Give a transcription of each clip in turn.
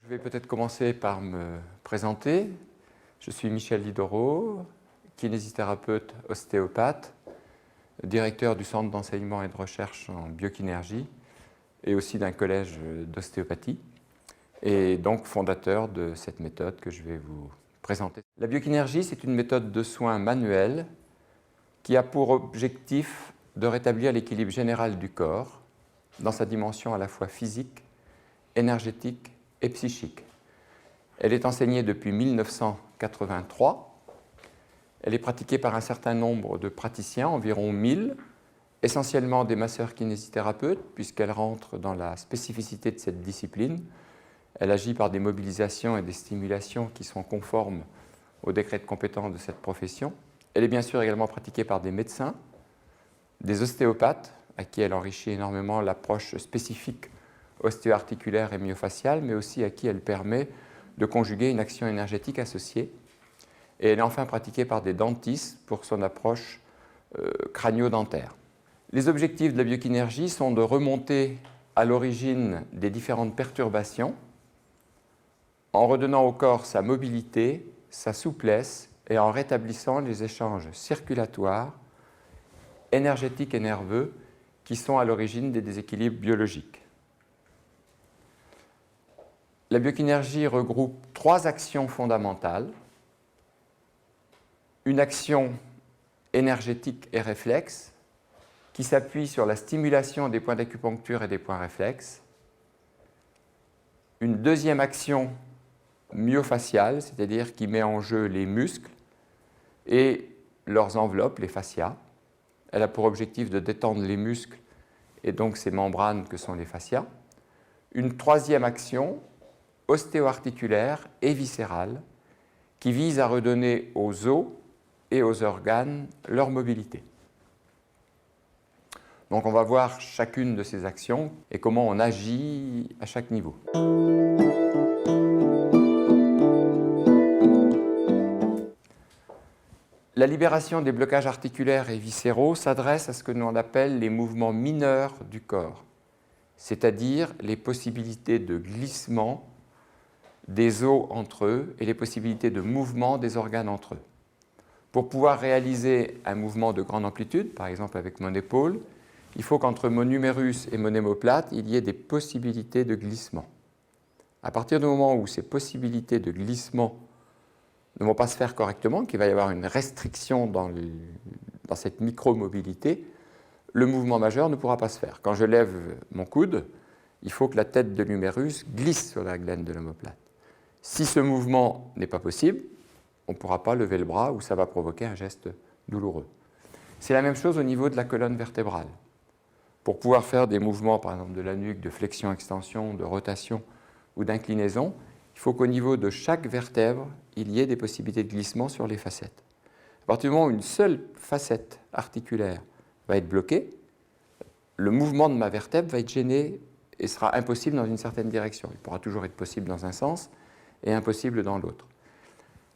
Je vais peut-être commencer par me présenter. Je suis Michel Lidoro, kinésithérapeute ostéopathe, directeur du Centre d'enseignement et de recherche en biokinergie et aussi d'un collège d'ostéopathie et donc fondateur de cette méthode que je vais vous présenter. La biokinergie, c'est une méthode de soins manuels qui a pour objectif de rétablir l'équilibre général du corps dans sa dimension à la fois physique, énergétique et psychique. Elle est enseignée depuis 1983. Elle est pratiquée par un certain nombre de praticiens, environ 1000, essentiellement des masseurs kinésithérapeutes, puisqu'elle rentre dans la spécificité de cette discipline. Elle agit par des mobilisations et des stimulations qui sont conformes au décret de compétence de cette profession. Elle est bien sûr également pratiquée par des médecins, des ostéopathes, à qui elle enrichit énormément l'approche spécifique ostéo-articulaire et myofaciale, mais aussi à qui elle permet de conjuguer une action énergétique associée. Et elle est enfin pratiquée par des dentistes pour son approche crânio-dentaire. Les objectifs de la biokinergie sont de remonter à l'origine des différentes perturbations en redonnant au corps sa mobilité, sa souplesse et en rétablissant les échanges circulatoires, énergétiques et nerveux qui sont à l'origine des déséquilibres biologiques. La biokinergie regroupe 3 actions fondamentales. Une action énergétique et réflexe qui s'appuie sur la stimulation des points d'acupuncture et des points réflexes. Une deuxième action myofaciale, c'est-à-dire qui met en jeu les muscles et leurs enveloppes, les fascias. Elle a pour objectif de détendre les muscles et donc ces membranes que sont les fascias. Une troisième action ostéo-articulaire et viscérale qui vise à redonner aux os et aux organes leur mobilité. Donc on va voir chacune de ces actions et comment on agit à chaque niveau. La libération des blocages articulaires et viscéraux s'adresse à ce que l'on appelle les mouvements mineurs du corps, c'est-à-dire les possibilités de glissement des os entre eux et les possibilités de mouvement des organes entre eux. Pour pouvoir réaliser un mouvement de grande amplitude, par exemple avec mon épaule, il faut qu'entre mon humérus et mon omoplate, il y ait des possibilités de glissement. À partir du moment où ces possibilités de glissement ne vont pas se faire correctement, qu'il va y avoir une restriction dans cette micro-mobilité, le mouvement majeur ne pourra pas se faire. Quand je lève mon coude, il faut que la tête de l'humérus glisse sur la glène de l'omoplate. Si ce mouvement n'est pas possible, on ne pourra pas lever le bras ou ça va provoquer un geste douloureux. C'est la même chose au niveau de la colonne vertébrale. Pour pouvoir faire des mouvements, par exemple de la nuque, de flexion-extension, de rotation ou d'inclinaison, il faut qu'au niveau de chaque vertèbre, il y ait des possibilités de glissement sur les facettes. À partir du moment où une seule facette articulaire va être bloquée, le mouvement de ma vertèbre va être gêné et sera impossible dans une certaine direction. Il pourra toujours être possible dans un sens et impossible dans l'autre.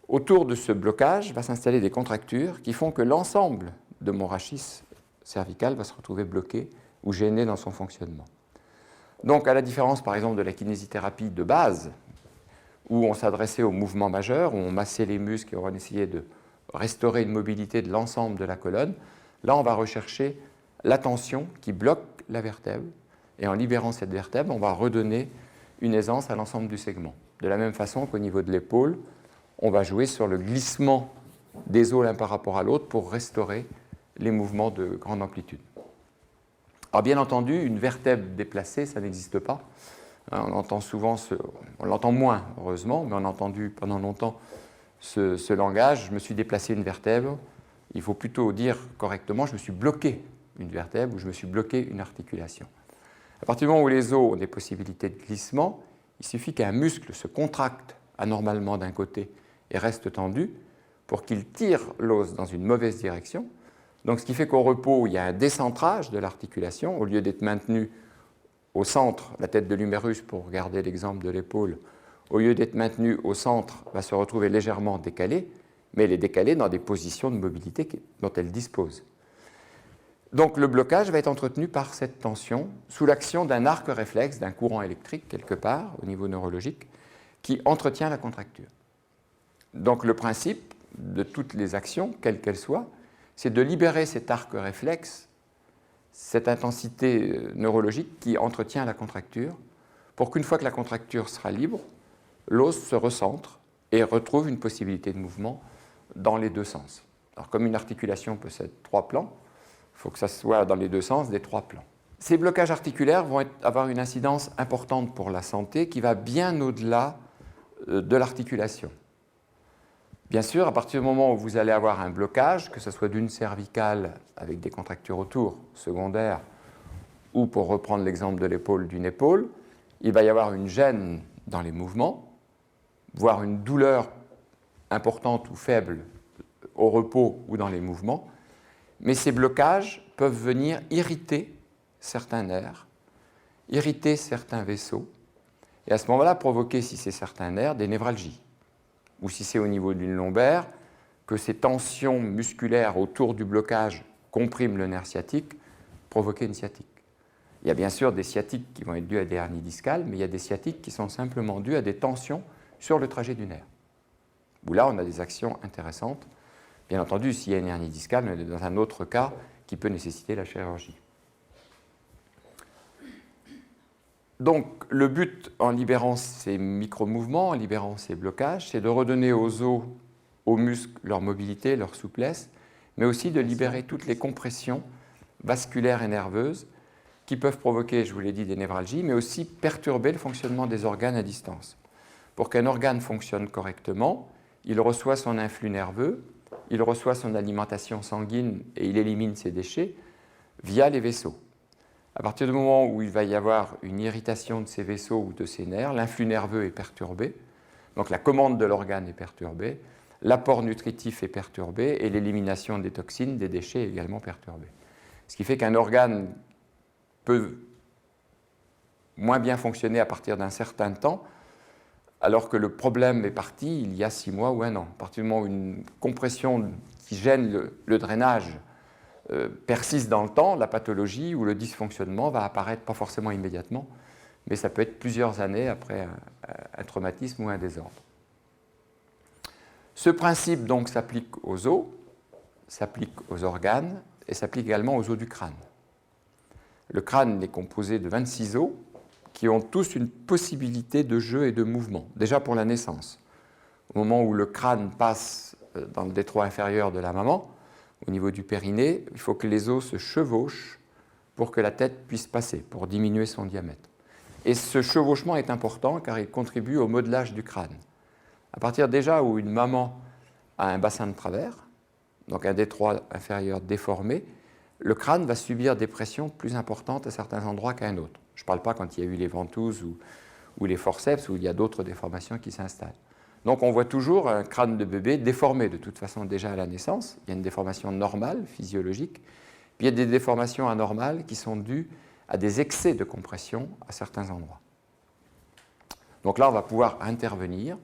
Autour de ce blocage va s'installer des contractures qui font que l'ensemble de mon rachis cervical va se retrouver bloqué ou gêné dans son fonctionnement. Donc, à la différence, par exemple, de la kinésithérapie de base, où on s'adressait au mouvement majeur, où on massait les muscles et on essayait de restaurer une mobilité de l'ensemble de la colonne, là, on va rechercher la tension qui bloque la vertèbre, et en libérant cette vertèbre, on va redonner une aisance à l'ensemble du segment. De la même façon qu'au niveau de l'épaule, on va jouer sur le glissement des os l'un par rapport à l'autre pour restaurer les mouvements de grande amplitude. Alors bien entendu, une vertèbre déplacée, ça n'existe pas. On entend souvent, on l'entend moins heureusement, mais on a entendu pendant longtemps ce langage. Je me suis déplacé une vertèbre. Il faut plutôt dire correctement, je me suis bloqué une vertèbre ou je me suis bloqué une articulation. À partir du moment où les os ont des possibilités de glissement, il suffit qu'un muscle se contracte anormalement d'un côté et reste tendu pour qu'il tire l'os dans une mauvaise direction. Donc, ce qui fait qu'au repos, il y a un décentrage de l'articulation. Au lieu d'être maintenu au centre, la tête de l'humérus, pour regarder l'exemple de l'épaule, au lieu d'être maintenu au centre, va se retrouver légèrement décalée, mais elle est décalée dans des positions de mobilité dont elle dispose. Donc le blocage va être entretenu par cette tension sous l'action d'un arc réflexe, d'un courant électrique quelque part au niveau neurologique, qui entretient la contracture. Donc le principe de toutes les actions, quelles qu'elles soient, c'est de libérer cet arc réflexe, cette intensité neurologique qui entretient la contracture, pour qu'une fois que la contracture sera libre, l'os se recentre et retrouve une possibilité de mouvement dans les deux sens. Alors comme une articulation possède 3 plans, il faut que ça soit dans les deux sens des 3 plans. Ces blocages articulaires vont avoir une incidence importante pour la santé qui va bien au-delà de l'articulation. Bien sûr, à partir du moment où vous allez avoir un blocage, que ce soit d'une cervicale avec des contractures autour, secondaires, ou pour reprendre l'exemple de l'épaule, d'une épaule, il va y avoir une gêne dans les mouvements, voire une douleur importante ou faible au repos ou dans les mouvements, mais ces blocages peuvent venir irriter certains nerfs, irriter certains vaisseaux, et à ce moment-là provoquer, si c'est certains nerfs, des névralgies. Ou si c'est au niveau d'une lombaire, que ces tensions musculaires autour du blocage compriment le nerf sciatique, provoquer une sciatique. Il y a bien sûr des sciatiques qui vont être dues à des hernies discales, mais il y a des sciatiques qui sont simplement dues à des tensions sur le trajet du nerf. Où là, on a des actions intéressantes. Bien entendu, s'il y a une hernie discale, on est dans un autre cas qui peut nécessiter la chirurgie. Donc, le but en libérant ces micro-mouvements, en libérant ces blocages, c'est de redonner aux os, aux muscles leur mobilité, leur souplesse, mais aussi de libérer toutes les compressions vasculaires et nerveuses qui peuvent provoquer, je vous l'ai dit, des névralgies, mais aussi perturber le fonctionnement des organes à distance. Pour qu'un organe fonctionne correctement, il reçoit son influx nerveux, il reçoit son alimentation sanguine et il élimine ses déchets via les vaisseaux. À partir du moment où il va y avoir une irritation de ces vaisseaux ou de ces nerfs, l'influx nerveux est perturbé, donc la commande de l'organe est perturbée, l'apport nutritif est perturbé et l'élimination des toxines, des déchets est également perturbée. Ce qui fait qu'un organe peut moins bien fonctionner à partir d'un certain temps, alors que le problème est parti il y a 6 mois ou 1 an. À partir du moment où une compression qui gêne le drainage persiste dans le temps, la pathologie ou le dysfonctionnement va apparaître pas forcément immédiatement, mais ça peut être plusieurs années après un traumatisme ou un désordre. Ce principe donc s'applique aux os, s'applique aux organes et s'applique également aux os du crâne. Le crâne est composé de 26 os qui ont tous une possibilité de jeu et de mouvement, déjà pour la naissance. Au moment où le crâne passe dans le détroit inférieur de la maman, au niveau du périnée, il faut que les os se chevauchent pour que la tête puisse passer, pour diminuer son diamètre. Et ce chevauchement est important car il contribue au modelage du crâne. À partir déjà où une maman a un bassin de travers, donc un détroit inférieur déformé, le crâne va subir des pressions plus importantes à certains endroits qu'à un autre. Je ne parle pas quand il y a eu les ventouses ou les forceps, où il y a d'autres déformations qui s'installent. Donc on voit toujours un crâne de bébé déformé de toute façon déjà à la naissance. Il y a une déformation normale, physiologique, puis il y a des déformations anormales qui sont dues à des excès de compression à certains endroits. Donc là, on va pouvoir intervenir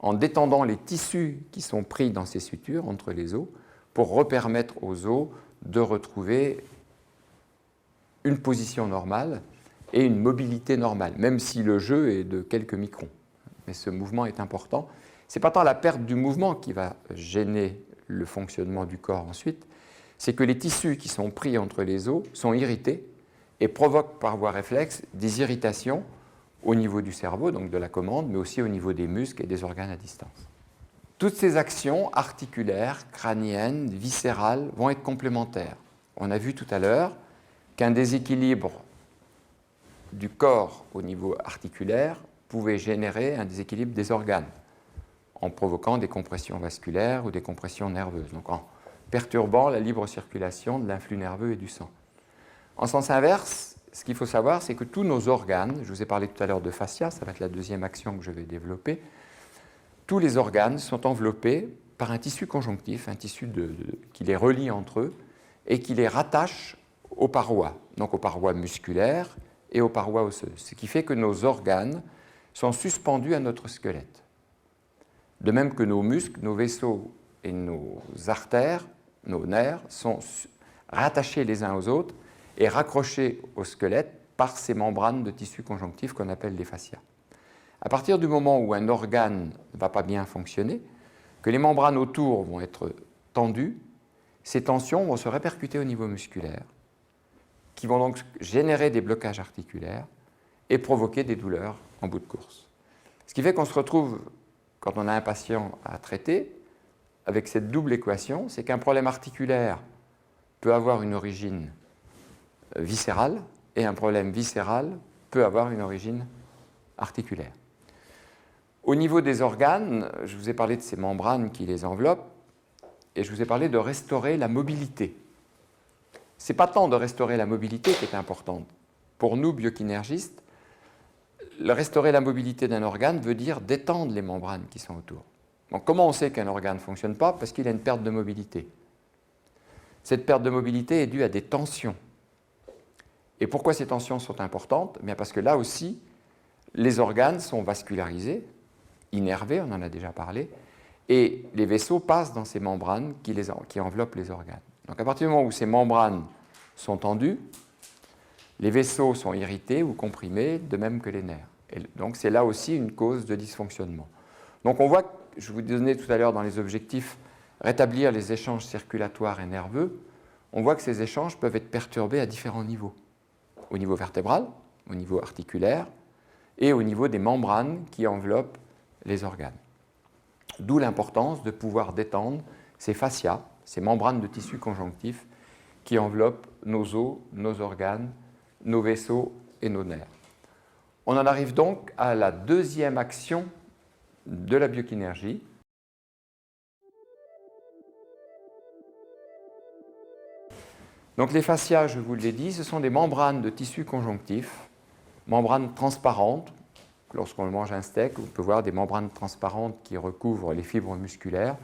en détendant les tissus qui sont pris dans ces sutures entre les os pour repermettre aux os de retrouver une position normale et une mobilité normale, même si le jeu est de quelques microns. Mais ce mouvement est important. Ce n'est pas tant la perte du mouvement qui va gêner le fonctionnement du corps ensuite, c'est que les tissus qui sont pris entre les os sont irrités et provoquent par voie réflexe des irritations au niveau du cerveau, donc de la commande, mais aussi au niveau des muscles et des organes à distance. Toutes ces actions articulaires, crâniennes, viscérales vont être complémentaires. On a vu tout à l'heure qu'un déséquilibre du corps au niveau articulaire pouvait générer un déséquilibre des organes en provoquant des compressions vasculaires ou des compressions nerveuses, donc en perturbant la libre circulation de l'influx nerveux et du sang. En sens inverse, ce qu'il faut savoir, c'est que tous nos organes, je vous ai parlé tout à l'heure de fascia, ça va être la deuxième action que je vais développer, tous les organes sont enveloppés par un tissu conjonctif, un tissu qui les relie entre eux et qui les rattache aux parois, donc aux parois musculaires et aux parois osseuses, ce qui fait que nos organes sont suspendus à notre squelette. De même que nos muscles, nos vaisseaux et nos artères, nos nerfs sont rattachés les uns aux autres et raccrochés au squelette par ces membranes de tissu conjonctif qu'on appelle les fascias. À partir du moment où un organe ne va pas bien fonctionner, que les membranes autour vont être tendues, ces tensions vont se répercuter au niveau musculaire, qui vont donc générer des blocages articulaires et provoquer des douleurs en bout de course. Ce qui fait qu'on se retrouve, quand on a un patient à traiter, avec cette double équation, c'est qu'un problème articulaire peut avoir une origine viscérale et un problème viscéral peut avoir une origine articulaire. Au niveau des organes, je vous ai parlé de ces membranes qui les enveloppent et je vous ai parlé de restaurer la mobilité. Ce n'est pas tant de restaurer la mobilité qui est importante. Pour nous, biokinergistes, restaurer la mobilité d'un organe veut dire détendre les membranes qui sont autour. Donc, comment on sait qu'un organe ne fonctionne pas? Parce qu'il a une perte de mobilité. Cette perte de mobilité est due à des tensions. Et pourquoi ces tensions sont importantes? Bien parce que là aussi, les organes sont vascularisés, innervés, on en a déjà parlé, et les vaisseaux passent dans ces membranes qui enveloppent les organes. Donc à partir du moment où ces membranes sont tendues, les vaisseaux sont irrités ou comprimés, de même que les nerfs. Et donc c'est là aussi une cause de dysfonctionnement. Donc on voit, je vous donnais tout à l'heure dans les objectifs, rétablir les échanges circulatoires et nerveux, on voit que ces échanges peuvent être perturbés à différents niveaux. Au niveau vertébral, au niveau articulaire et au niveau des membranes qui enveloppent les organes. D'où l'importance de pouvoir détendre ces fascias, ces membranes de tissu conjonctif qui enveloppent nos os, nos organes, nos vaisseaux et nos nerfs. On en arrive donc à la deuxième action de la biokinergie. Donc les fascias, je vous l'ai dit, ce sont des membranes de tissu conjonctif, membranes transparentes. Lorsqu'on mange un steak, on peut voir des membranes transparentes qui recouvrent les fibres musculaires.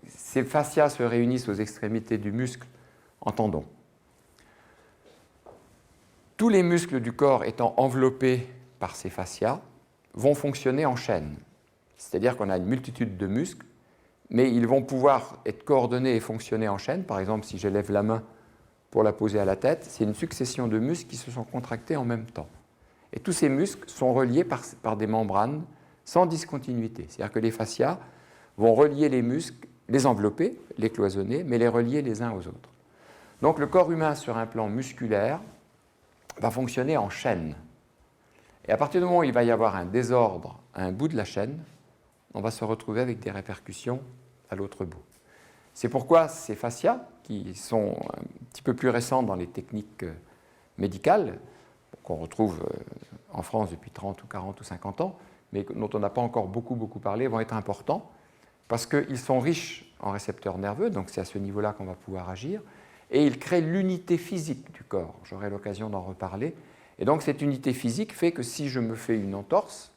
Ces fascias se réunissent aux extrémités du muscle en tendons. Tous les muscles du corps étant enveloppés par ces fascias vont fonctionner en chaîne. C'est-à-dire qu'on a une multitude de muscles, mais ils vont pouvoir être coordonnés et fonctionner en chaîne. Par exemple, si j'élève la main pour la poser à la tête, c'est une succession de muscles qui se sont contractés en même temps. Et tous ces muscles sont reliés par des membranes sans discontinuité. C'est-à-dire que les fascias vont relier les muscles, les envelopper, les cloisonner, mais les relier les uns aux autres. Donc le corps humain sur un plan musculaire va fonctionner en chaîne. Et à partir du moment où il va y avoir un désordre à un bout de la chaîne, on va se retrouver avec des répercussions à l'autre bout. C'est pourquoi ces fascias, qui sont un petit peu plus récents dans les techniques médicales, qu'on retrouve en France depuis 30 ou 40 ou 50 ans, mais dont on n'a pas encore beaucoup parlé, vont être importants parce qu'ils sont riches en récepteurs nerveux, donc c'est à ce niveau-là qu'on va pouvoir agir, et ils créent l'unité physique du corps. J'aurai l'occasion d'en reparler. Et donc cette unité physique fait que si je me fais une entorse,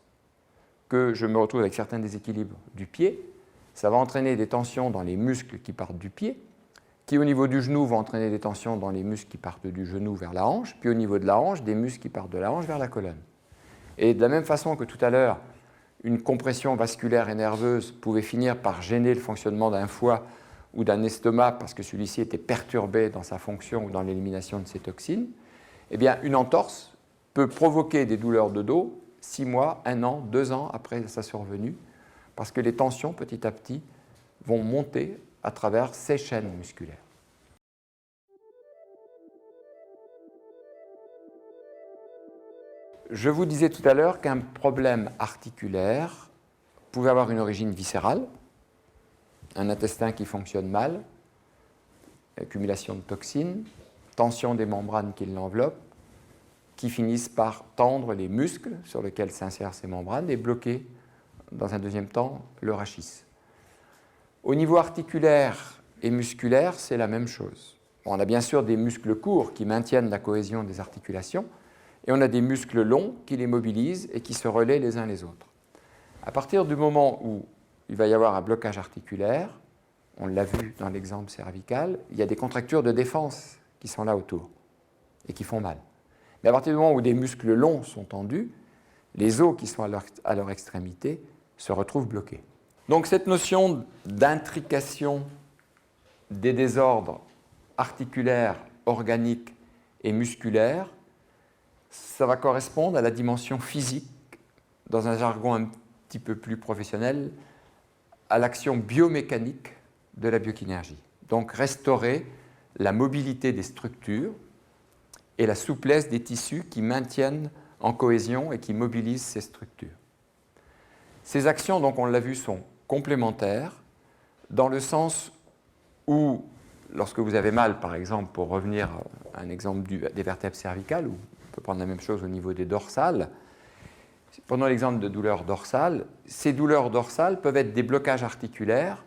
que je me retrouve avec certains déséquilibres du pied, ça va entraîner des tensions dans les muscles qui partent du pied, qui au niveau du genou vont entraîner des tensions dans les muscles qui partent du genou vers la hanche, puis au niveau de la hanche, des muscles qui partent de la hanche vers la colonne. Et de la même façon que tout à l'heure, une compression vasculaire et nerveuse pouvait finir par gêner le fonctionnement d'un foie ou d'un estomac parce que celui-ci était perturbé dans sa fonction ou dans l'élimination de ses toxines, eh bien une entorse peut provoquer des douleurs de dos 6 mois, 1 an, 2 ans après sa survenue, parce que les tensions petit à petit vont monter à travers ces chaînes musculaires. Je vous disais tout à l'heure qu'un problème articulaire pouvait avoir une origine viscérale, un intestin qui fonctionne mal, accumulation de toxines, tension des membranes qui l'enveloppent, qui finissent par tendre les muscles sur lesquels s'insèrent ces membranes et bloquer, dans un deuxième temps, le rachis. Au niveau articulaire et musculaire, c'est la même chose. On a bien sûr des muscles courts qui maintiennent la cohésion des articulations, et on a des muscles longs qui les mobilisent et qui se relaient les uns les autres. À partir du moment où il va y avoir un blocage articulaire, on l'a vu dans l'exemple cervical, il y a des contractures de défense qui sont là autour et qui font mal. Mais à partir du moment où des muscles longs sont tendus, les os qui sont à leur extrémité se retrouvent bloqués. Donc cette notion d'intrication des désordres articulaires, organiques et musculaires, ça va correspondre à la dimension physique dans un jargon un petit peu plus professionnel, à l'action biomécanique de la biokinésie. Donc restaurer la mobilité des structures et la souplesse des tissus qui maintiennent en cohésion et qui mobilisent ces structures. Ces actions, donc on l'a vu, sont complémentaires dans le sens où, lorsque vous avez mal, par exemple, pour revenir à un exemple des vertèbres cervicales, ou on peut prendre la même chose au niveau des dorsales, prenons l'exemple de douleurs dorsales, ces douleurs dorsales peuvent être des blocages articulaires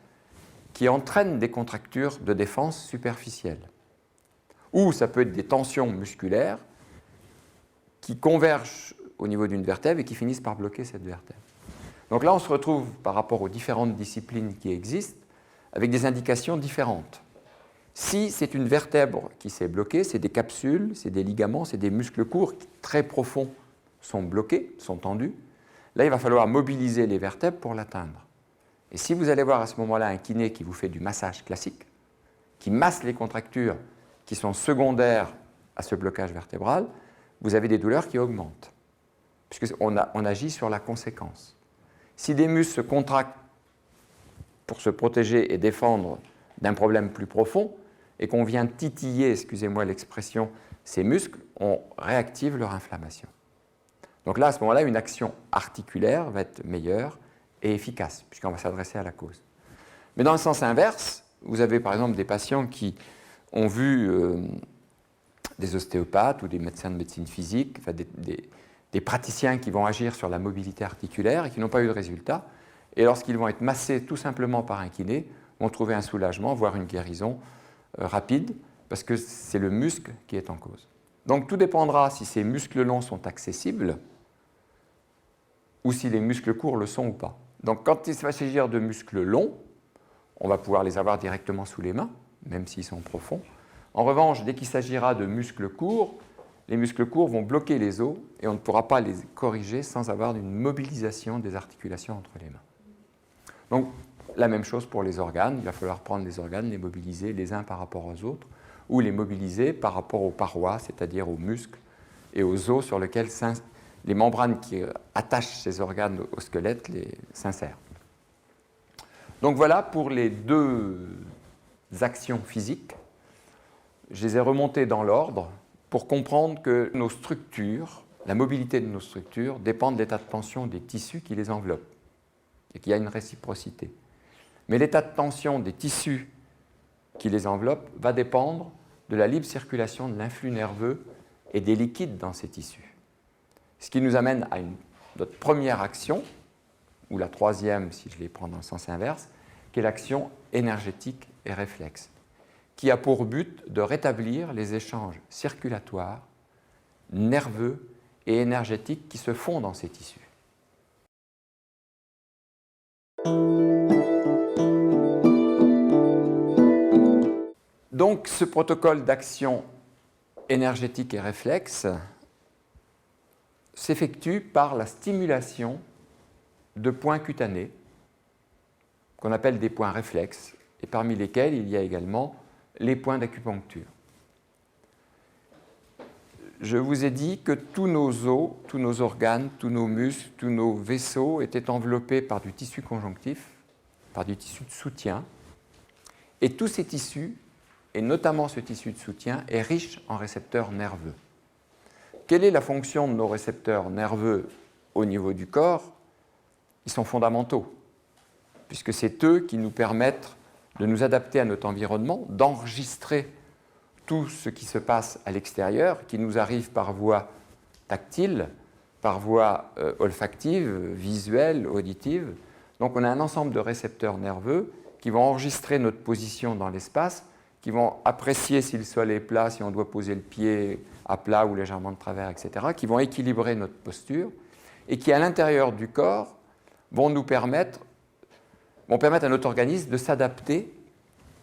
qui entraînent des contractures de défense superficielles. Ou ça peut être des tensions musculaires qui convergent au niveau d'une vertèbre et qui finissent par bloquer cette vertèbre. Donc là, on se retrouve par rapport aux différentes disciplines qui existent avec des indications différentes. Si c'est une vertèbre qui s'est bloquée, c'est des capsules, c'est des ligaments, c'est des muscles courts qui, très profonds, sont bloqués, sont tendus. Là, il va falloir mobiliser les vertèbres pour l'atteindre. Et si vous allez voir à ce moment-là un kiné qui vous fait du massage classique, qui masse les contractures qui sont secondaires à ce blocage vertébral, vous avez des douleurs qui augmentent, puisqu'on agit sur la conséquence. Si des muscles se contractent pour se protéger et défendre d'un problème plus profond, et qu'on vient titiller, excusez-moi l'expression, ces muscles, on réactive leur inflammation. Donc là, à ce moment-là, une action articulaire va être meilleure et efficace, puisqu'on va s'adresser à la cause. Mais dans le sens inverse, vous avez par exemple des patients qui ont vu des ostéopathes ou des médecins de médecine physique, enfin des praticiens qui vont agir sur la mobilité articulaire et qui n'ont pas eu de résultat. Et lorsqu'ils vont être massés tout simplement par un kiné, vont trouver un soulagement, voire une guérison rapide, parce que c'est le muscle qui est en cause. Donc tout dépendra si ces muscles longs sont accessibles ou si les muscles courts le sont ou pas. Donc quand il va s'agir de muscles longs, on va pouvoir les avoir directement sous les mains, même s'ils sont profonds. En revanche, dès qu'il s'agira de muscles courts, les muscles courts vont bloquer les os et on ne pourra pas les corriger sans avoir une mobilisation des articulations entre les mains. Donc la même chose pour les organes, il va falloir prendre les organes, les mobiliser les uns par rapport aux autres, ou les mobiliser par rapport aux parois, c'est-à-dire aux muscles et aux os sur lesquels les membranes qui attachent ces organes au squelette s'insèrent. Donc voilà pour les deux actions physiques. Je les ai remontées dans l'ordre pour comprendre que nos structures, la mobilité de nos structures, dépend de l'état de tension des tissus qui les enveloppent et qu'il y a une réciprocité. Mais l'état de tension des tissus qui les enveloppent va dépendre de la libre circulation de l'influx nerveux et des liquides dans ces tissus. Ce qui nous amène à notre première action, ou la troisième si je les prends dans le sens inverse, qui est l'action énergétique et réflexe, qui a pour but de rétablir les échanges circulatoires, nerveux et énergétiques qui se font dans ces tissus. Donc ce protocole d'action énergétique et réflexe s'effectue par la stimulation de points cutanés qu'on appelle des points réflexes et parmi lesquels il y a également les points d'acupuncture. Je vous ai dit que tous nos os, tous nos organes, tous nos muscles, tous nos vaisseaux étaient enveloppés par du tissu conjonctif, par du tissu de soutien, et tous ces tissus, et notamment ce tissu de soutien, est riche en récepteurs nerveux. Quelle est la fonction de nos récepteurs nerveux au niveau du corps? Ils sont fondamentaux, puisque c'est eux qui nous permettent de nous adapter à notre environnement, d'enregistrer tout ce qui se passe à l'extérieur, qui nous arrive par voie tactile, par voie olfactive, visuelle, auditive. Donc on a un ensemble de récepteurs nerveux qui vont enregistrer notre position dans l'espace, qui vont apprécier si le sol est plat, si on doit poser le pied à plat ou légèrement de travers, etc., qui vont équilibrer notre posture et qui, à l'intérieur du corps, vont permettre à notre organisme de s'adapter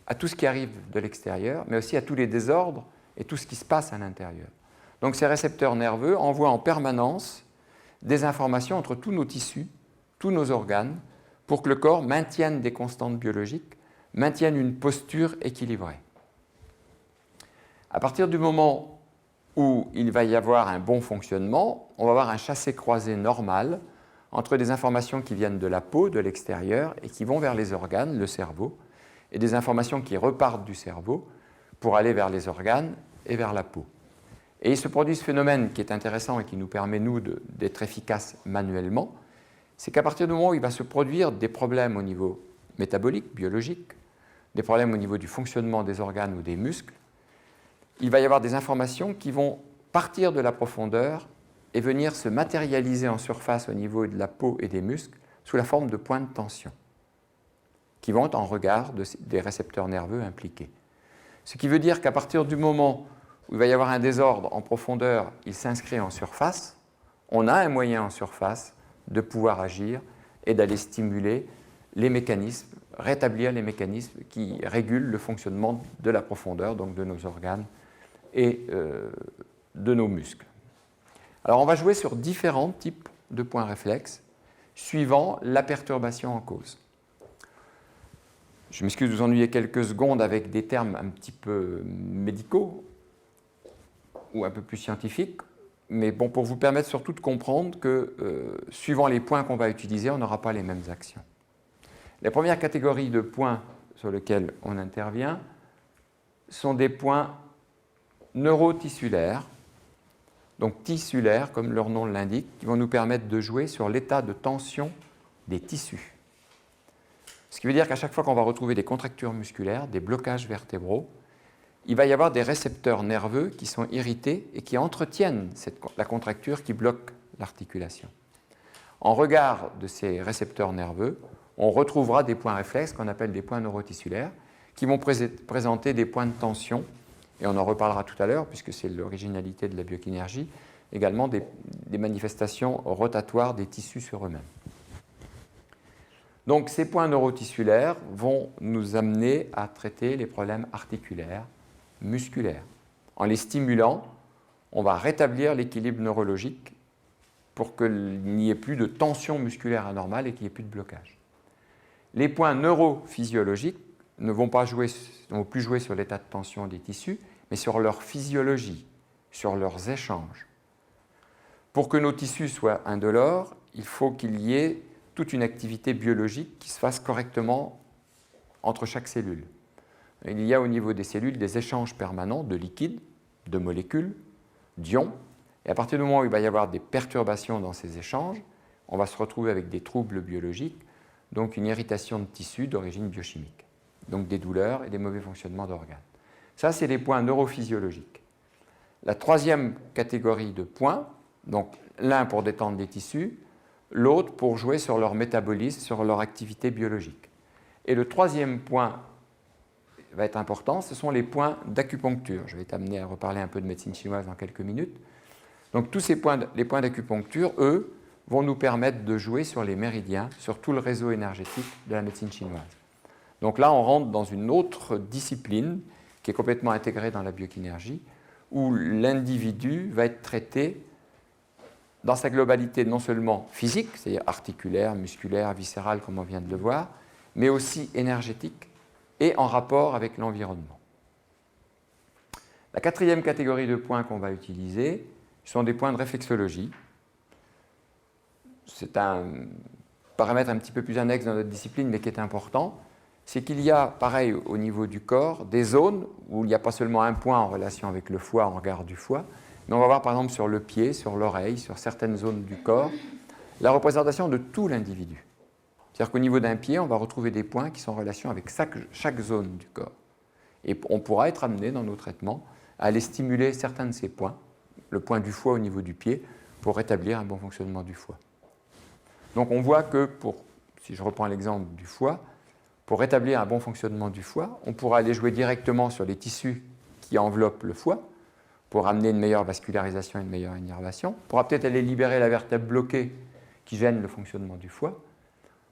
à tout ce qui arrive de l'extérieur, mais aussi à tous les désordres et tout ce qui se passe à l'intérieur. Donc ces récepteurs nerveux envoient en permanence des informations entre tous nos tissus, tous nos organes, pour que le corps maintienne des constantes biologiques, maintienne une posture équilibrée. À partir du moment où il va y avoir un bon fonctionnement, on va avoir un chassé-croisé normal entre des informations qui viennent de la peau, de l'extérieur, et qui vont vers les organes, le cerveau, et des informations qui repartent du cerveau pour aller vers les organes et vers la peau. Et il se produit ce phénomène qui est intéressant et qui nous permet, nous, d'être efficaces manuellement, c'est qu'à partir du moment où il va se produire des problèmes au niveau métabolique, biologique, des problèmes au niveau du fonctionnement des organes ou des muscles, il va y avoir des informations qui vont partir de la profondeur et venir se matérialiser en surface au niveau de la peau et des muscles sous la forme de points de tension qui vont en regard des récepteurs nerveux impliqués. Ce qui veut dire qu'à partir du moment où il va y avoir un désordre en profondeur, il s'inscrit en surface, on a un moyen en surface de pouvoir agir et d'aller stimuler les mécanismes, rétablir les mécanismes qui régulent le fonctionnement de la profondeur, donc de nos organes et de nos muscles. Alors on va jouer sur différents types de points réflexes suivant la perturbation en cause. Je m'excuse de vous ennuyer quelques secondes avec des termes un petit peu médicaux ou un peu plus scientifiques, mais bon, pour vous permettre surtout de comprendre que suivant les points qu'on va utiliser, on n'aura pas les mêmes actions. La première catégorie de points sur lesquels on intervient sont des points neurotissulaires, donc tissulaires, comme leur nom l'indique, qui vont nous permettre de jouer sur l'état de tension des tissus. Ce qui veut dire qu'à chaque fois qu'on va retrouver des contractures musculaires, des blocages vertébraux, il va y avoir des récepteurs nerveux qui sont irrités et qui entretiennent la contracture qui bloque l'articulation. En regard de ces récepteurs nerveux, on retrouvera des points réflexes qu'on appelle des points neurotissulaires qui vont présenter des points de tension, et on en reparlera tout à l'heure puisque c'est l'originalité de la biokinésie, également des manifestations rotatoires des tissus sur eux-mêmes. Donc ces points neurotissulaires vont nous amener à traiter les problèmes articulaires, musculaires. En les stimulant, on va rétablir l'équilibre neurologique pour qu'il n'y ait plus de tension musculaire anormale et qu'il n'y ait plus de blocage. Les points neurophysiologiques ne vont plus jouer sur l'état de tension des tissus, mais sur leur physiologie, sur leurs échanges. Pour que nos tissus soient indolores, il faut qu'il y ait toute une activité biologique qui se fasse correctement entre chaque cellule. Il y a au niveau des cellules des échanges permanents de liquides, de molécules, d'ions, et à partir du moment où il va y avoir des perturbations dans ces échanges, on va se retrouver avec des troubles biologiques, donc une irritation de tissus d'origine biochimique, donc des douleurs et des mauvais fonctionnements d'organes. Ça, c'est les points neurophysiologiques. La troisième catégorie de points, donc l'un pour détendre les tissus, l'autre pour jouer sur leur métabolisme, sur leur activité biologique. Et le troisième point va être important, ce sont les points d'acupuncture. Je vais t'amener à reparler un peu de médecine chinoise dans quelques minutes. Donc tous ces points, les points d'acupuncture, eux, vont nous permettre de jouer sur les méridiens, sur tout le réseau énergétique de la médecine chinoise. Donc là, on rentre dans une autre discipline qui est complètement intégrée dans la biokinésie, où l'individu va être traité dans sa globalité non seulement physique, c'est-à-dire articulaire, musculaire, viscérale, comme on vient de le voir, mais aussi énergétique et en rapport avec l'environnement. La quatrième catégorie de points qu'on va utiliser sont des points de réflexologie. C'est un paramètre un petit peu plus annexe dans notre discipline, mais qui est important. C'est qu'il y a, pareil au niveau du corps, des zones où il n'y a pas seulement un point en relation avec le foie, en regard du foie, mais on va voir par exemple sur le pied, sur l'oreille, sur certaines zones du corps, la représentation de tout l'individu. C'est-à-dire qu'au niveau d'un pied, on va retrouver des points qui sont en relation avec chaque zone du corps. Et on pourra être amené dans nos traitements à aller stimuler certains de ces points, le point du foie au niveau du pied, pour rétablir un bon fonctionnement du foie. Donc on voit que, si je reprends l'exemple du foie, pour rétablir un bon fonctionnement du foie, on pourra aller jouer directement sur les tissus qui enveloppent le foie, pour amener une meilleure vascularisation et une meilleure innervation. On pourra peut-être aller libérer la vertèbre bloquée qui gêne le fonctionnement du foie.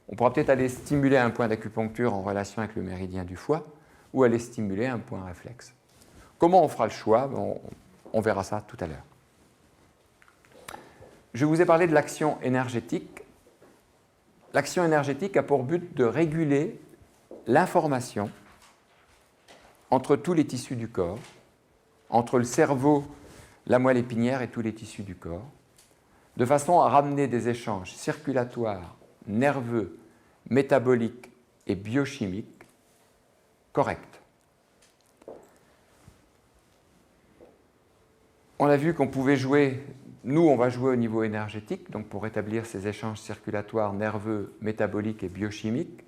On pourra peut-être aller stimuler un point d'acupuncture en relation avec le méridien du foie ou aller stimuler un point réflexe. Comment on fera le choix? On verra ça tout à l'heure. Je vous ai parlé de l'action énergétique. L'action énergétique a pour but de réguler l'information entre tous les tissus du corps, entre le cerveau, la moelle épinière et tous les tissus du corps, de façon à ramener des échanges circulatoires, nerveux, métaboliques et biochimiques corrects. On a vu qu'on pouvait jouer, nous on va jouer au niveau énergétique, donc pour rétablir ces échanges circulatoires, nerveux, métaboliques et biochimiques,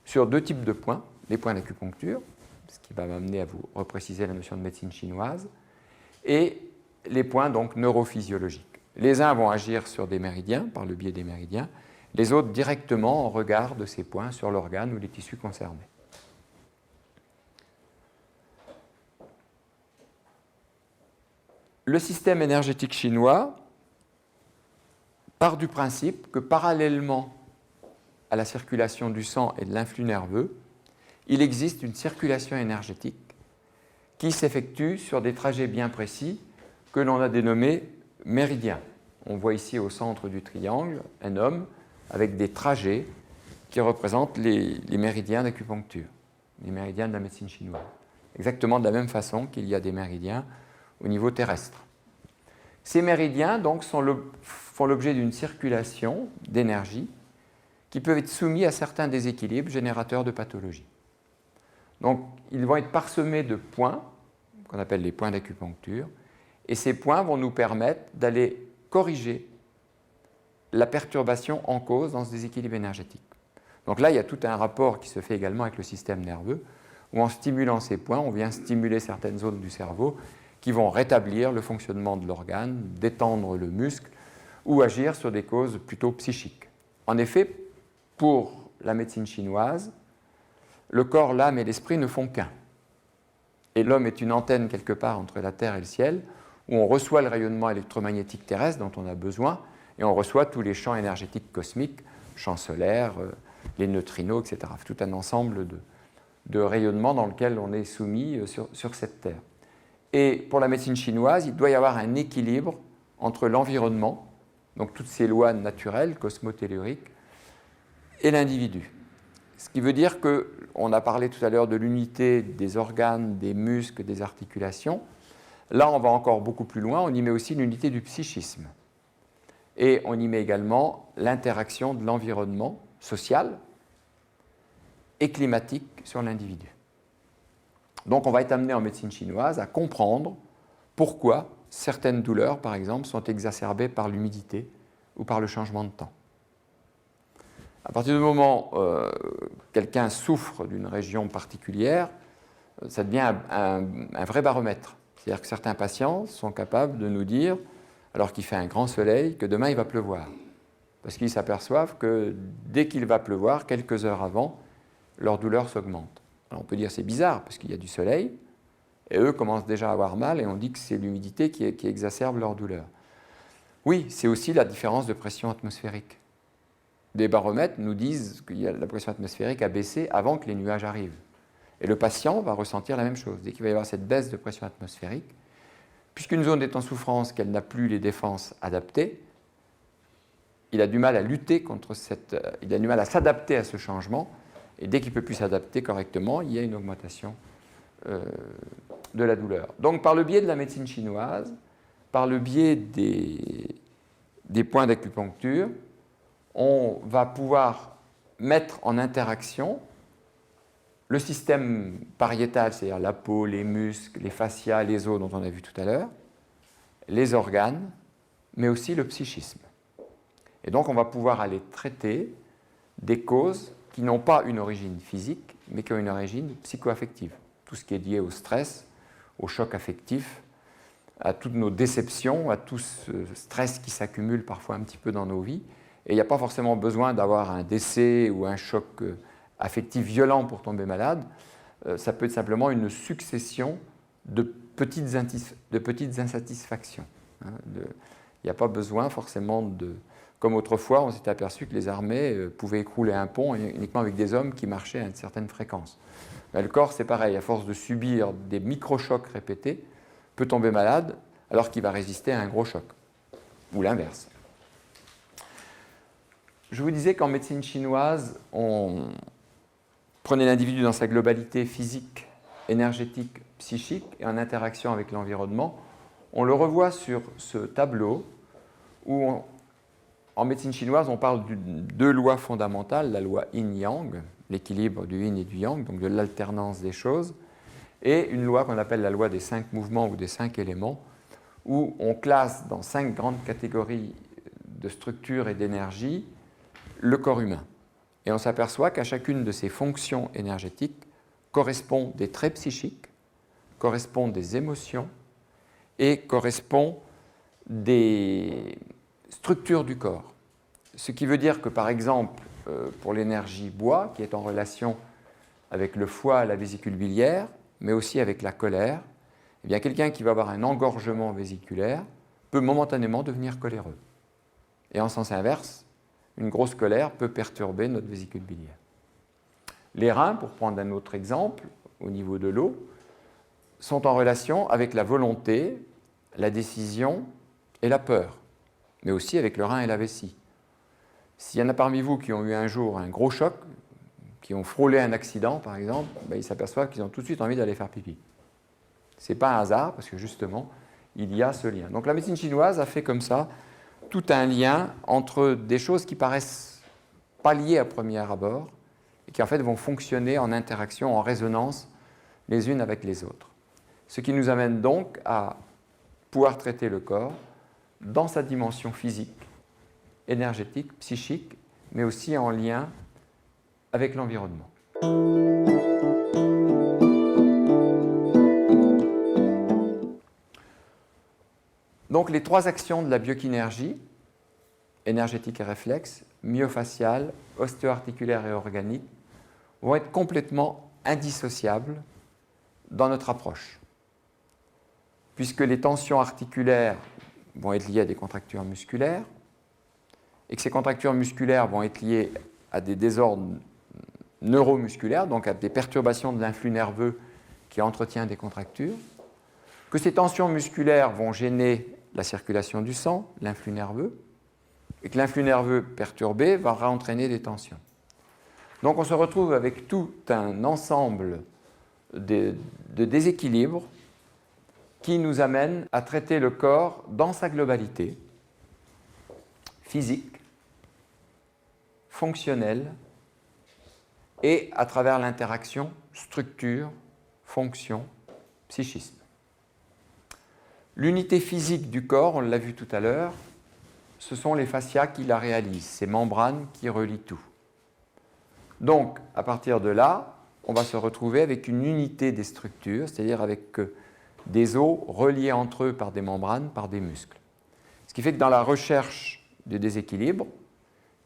sur deux types de points, les points d'acupuncture, ce qui va m'amener à vous repréciser la notion de médecine chinoise, et les points donc neurophysiologiques. Les uns vont agir sur des méridiens, par le biais des méridiens, les autres directement en regard de ces points sur l'organe ou les tissus concernés. Le système énergétique chinois part du principe que parallèlement à la circulation du sang et de l'influx nerveux, il existe une circulation énergétique qui s'effectue sur des trajets bien précis que l'on a dénommés méridiens. On voit ici au centre du triangle un homme avec des trajets qui représentent les méridiens d'acupuncture, les méridiens de la médecine chinoise. Exactement de la même façon qu'il y a des méridiens au niveau terrestre. Ces méridiens donc font l'objet d'une circulation d'énergie qui peuvent être soumis à certains déséquilibres générateurs de pathologies. Donc, ils vont être parsemés de points, qu'on appelle les points d'acupuncture, et ces points vont nous permettre d'aller corriger la perturbation en cause dans ce déséquilibre énergétique. Donc là, il y a tout un rapport qui se fait également avec le système nerveux, où en stimulant ces points, on vient stimuler certaines zones du cerveau qui vont rétablir le fonctionnement de l'organe, détendre le muscle, ou agir sur des causes plutôt psychiques. En effet, pour la médecine chinoise, le corps, l'âme et l'esprit ne font qu'un. Et l'homme est une antenne quelque part entre la terre et le ciel, où on reçoit le rayonnement électromagnétique terrestre dont on a besoin, et on reçoit tous les champs énergétiques cosmiques, champs solaires, les neutrinos, etc. Tout un ensemble de rayonnements dans lequel on est soumis sur cette terre. Et pour la médecine chinoise, il doit y avoir un équilibre entre l'environnement, donc toutes ces lois naturelles, cosmotelluriques, et l'individu. Ce qui veut dire qu'on a parlé tout à l'heure de l'unité des organes, des muscles, des articulations. Là, on va encore beaucoup plus loin, on y met aussi l'unité du psychisme. Et on y met également l'interaction de l'environnement social et climatique sur l'individu. Donc on va être amené en médecine chinoise à comprendre pourquoi certaines douleurs, par exemple, sont exacerbées par l'humidité ou par le changement de temps. À partir du moment où quelqu'un souffre d'une région particulière, ça devient un vrai baromètre. C'est-à-dire que certains patients sont capables de nous dire, alors qu'il fait un grand soleil, que demain il va pleuvoir. Parce qu'ils s'aperçoivent que dès qu'il va pleuvoir, quelques heures avant, leur douleur s'augmente. Alors on peut dire c'est bizarre parce qu'il y a du soleil, et eux commencent déjà à avoir mal, et on dit que c'est l'humidité qui exacerbe leur douleur. Oui, c'est aussi la différence de pression atmosphérique. Des baromètres nous disent que la pression atmosphérique a baissé avant que les nuages arrivent. Et le patient va ressentir la même chose. Dès qu'il va y avoir cette baisse de pression atmosphérique, puisqu'une zone est en souffrance, qu'elle n'a plus les défenses adaptées, il a du mal à lutter contre il a du mal à s'adapter à ce changement, et dès qu'il ne peut plus s'adapter correctement, il y a une augmentation de la douleur. Donc par le biais de la médecine chinoise, par le biais des points d'acupuncture, on va pouvoir mettre en interaction le système pariétal, c'est-à-dire la peau, les muscles, les fascias, les os dont on a vu tout à l'heure, les organes, mais aussi le psychisme. Et donc on va pouvoir aller traiter des causes qui n'ont pas une origine physique, mais qui ont une origine psycho-affective. Tout ce qui est lié au stress, au choc affectif, à toutes nos déceptions, à tout ce stress qui s'accumule parfois un petit peu dans nos vies. Et il n'y a pas forcément besoin d'avoir un décès ou un choc affectif violent pour tomber malade. Ça peut être simplement une succession de petites insatisfactions. Il n'y a pas besoin forcément de... Comme autrefois, on s'était aperçu que les armées pouvaient écrouler un pont uniquement avec des hommes qui marchaient à une certaine fréquence. Mais le corps, c'est pareil. À force de subir des micro-chocs répétés, peut tomber malade alors qu'il va résister à un gros choc. Ou l'inverse. Je vous disais qu'en médecine chinoise, on prenait l'individu dans sa globalité physique, énergétique, psychique et en interaction avec l'environnement. On le revoit sur ce tableau où en médecine chinoise, on parle de deux lois fondamentales, la loi yin-yang, l'équilibre du yin et du yang, donc de l'alternance des choses, et une loi qu'on appelle la loi des 5 mouvements ou des 5 éléments, où on classe dans 5 grandes catégories de structure et d'énergie le corps humain. Et on s'aperçoit qu'à chacune de ces fonctions énergétiques correspond des traits psychiques, correspond des émotions et correspond des structures du corps. Ce qui veut dire que, par exemple, pour l'énergie bois, qui est en relation avec le foie, la vésicule biliaire, mais aussi avec la colère, eh bien, quelqu'un qui va avoir un engorgement vésiculaire peut momentanément devenir coléreux. Et en sens inverse, une grosse colère peut perturber notre vésicule biliaire. Les reins, pour prendre un autre exemple, au niveau de l'eau, sont en relation avec la volonté, la décision et la peur, mais aussi avec le rein et la vessie. S'il y en a parmi vous qui ont eu un jour un gros choc, qui ont frôlé un accident par exemple, ils s'aperçoivent qu'ils ont tout de suite envie d'aller faire pipi. Ce n'est pas un hasard parce que justement, il y a ce lien. Donc la médecine chinoise a fait comme ça tout un lien entre des choses qui paraissent pas liées à premier abord et qui en fait vont fonctionner en interaction, en résonance les unes avec les autres. Ce qui nous amène donc à pouvoir traiter le corps dans sa dimension physique, énergétique, psychique, mais aussi en lien avec l'environnement. Donc les 3 actions de la biokinergie, énergétique et réflexe, myofaciale, ostéo-articulaire et organique, vont être complètement indissociables dans notre approche. Puisque les tensions articulaires vont être liées à des contractures musculaires, et que ces contractures musculaires vont être liées à des désordres neuromusculaires, donc à des perturbations de l'influx nerveux qui entretient des contractures, que ces tensions musculaires vont gêner la circulation du sang, l'influx nerveux, et que l'influx nerveux perturbé va entraîner des tensions. Donc on se retrouve avec tout un ensemble de déséquilibres qui nous amènent à traiter le corps dans sa globalité, physique, fonctionnelle, et à travers l'interaction structure, fonction, psychisme. L'unité physique du corps, on l'a vu tout à l'heure, ce sont les fascias qui la réalisent, ces membranes qui relient tout. Donc, à partir de là, on va se retrouver avec une unité des structures, c'est-à-dire avec des os reliés entre eux par des membranes, par des muscles. Ce qui fait que dans la recherche de déséquilibre,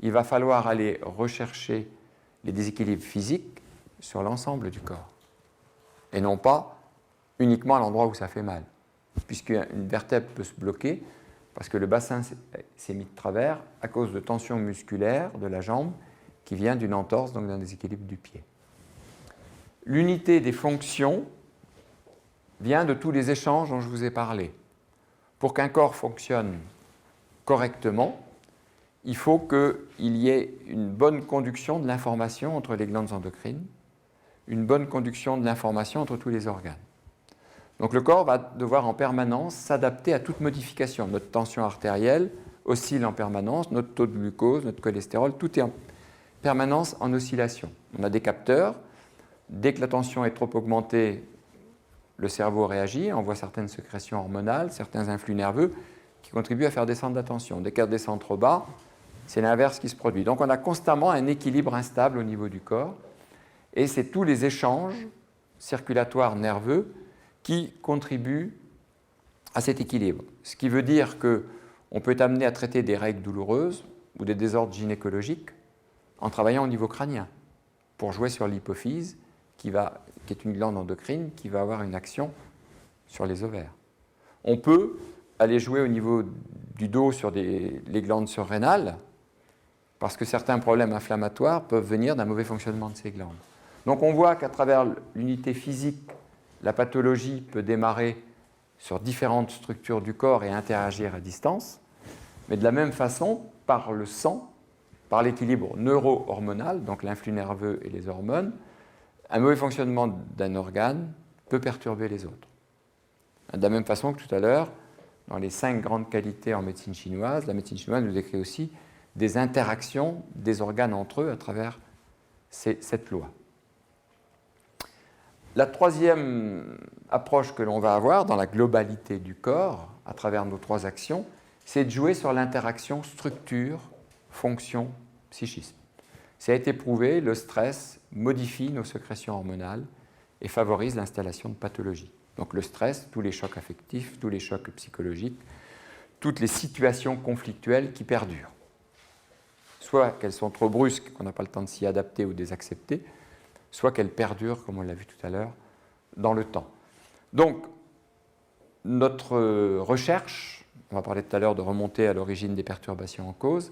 il va falloir aller rechercher les déséquilibres physiques sur l'ensemble du corps, et non pas uniquement à l'endroit où ça fait mal, puisqu'une vertèbre peut se bloquer parce que le bassin s'est mis de travers à cause de tension musculaire de la jambe qui vient d'une entorse, donc d'un déséquilibre du pied. L'unité des fonctions vient de tous les échanges dont je vous ai parlé. Pour qu'un corps fonctionne correctement, il faut qu'il y ait une bonne conduction de l'information entre les glandes endocrines, une bonne conduction de l'information entre tous les organes. Donc le corps va devoir en permanence s'adapter à toute modification. Notre tension artérielle oscille en permanence, notre taux de glucose, notre cholestérol, tout est en permanence en oscillation. On a des capteurs. Dès que la tension est trop augmentée, le cerveau réagit, envoie certaines sécrétions hormonales, certains influx nerveux qui contribuent à faire descendre la tension. Dès qu'elle descend trop bas, c'est l'inverse qui se produit. Donc on a constamment un équilibre instable au niveau du corps et c'est tous les échanges circulatoires nerveux qui contribuent à cet équilibre. Ce qui veut dire qu'on peut être amené à traiter des règles douloureuses ou des désordres gynécologiques en travaillant au niveau crânien pour jouer sur l'hypophyse qui est une glande endocrine qui va avoir une action sur les ovaires. On peut aller jouer au niveau du dos sur les glandes surrénales parce que certains problèmes inflammatoires peuvent venir d'un mauvais fonctionnement de ces glandes. Donc on voit qu'à travers l'unité physique, la pathologie peut démarrer sur différentes structures du corps et interagir à distance, mais de la même façon, par le sang, par l'équilibre neuro-hormonal, donc l'influx nerveux et les hormones, un mauvais fonctionnement d'un organe peut perturber les autres. De la même façon que tout à l'heure, dans les 5 grandes qualités en médecine chinoise, la médecine chinoise nous décrit aussi des interactions des organes entre eux à travers cette loi. La troisième approche que l'on va avoir dans la globalité du corps, à travers nos trois actions, c'est de jouer sur l'interaction structure, fonction, psychisme. Ça a été prouvé, le stress modifie nos sécrétions hormonales et favorise l'installation de pathologies. Donc le stress, tous les chocs affectifs, tous les chocs psychologiques, toutes les situations conflictuelles qui perdurent. Soit qu'elles sont trop brusques, qu'on n'a pas le temps de s'y adapter ou de les accepter, soit qu'elles perdurent, comme on l'a vu tout à l'heure, dans le temps. Donc, notre recherche, on va parler tout à l'heure de remonter à l'origine des perturbations en cause,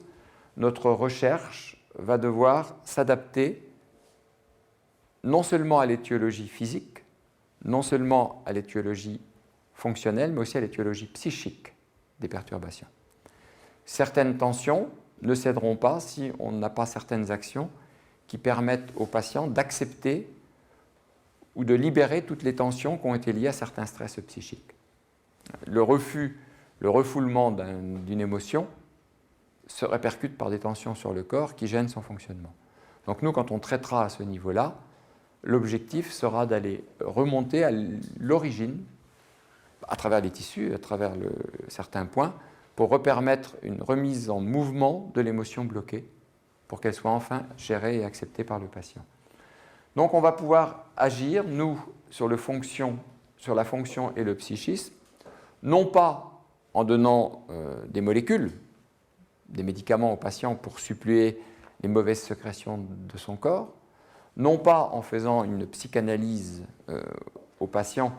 notre recherche va devoir s'adapter non seulement à l'étiologie physique, non seulement à l'étiologie fonctionnelle, mais aussi à l'étiologie psychique des perturbations. Certaines tensions ne céderont pas si on n'a pas certaines actions qui permettent aux patients d'accepter ou de libérer toutes les tensions qui ont été liées à certains stress psychiques. Le refoulement d'une émotion se répercute par des tensions sur le corps qui gênent son fonctionnement. Donc nous, quand on traitera à ce niveau-là, l'objectif sera d'aller remonter à l'origine, à travers les tissus, à travers certains points, pour repermettre une remise en mouvement de l'émotion bloquée, pour qu'elle soit enfin gérée et acceptée par le patient. Donc on va pouvoir agir, nous, sur la fonction et le psychisme, non pas en donnant des molécules, des médicaments au patient pour suppléer les mauvaises sécrétions de son corps, non pas en faisant une psychanalyse au patient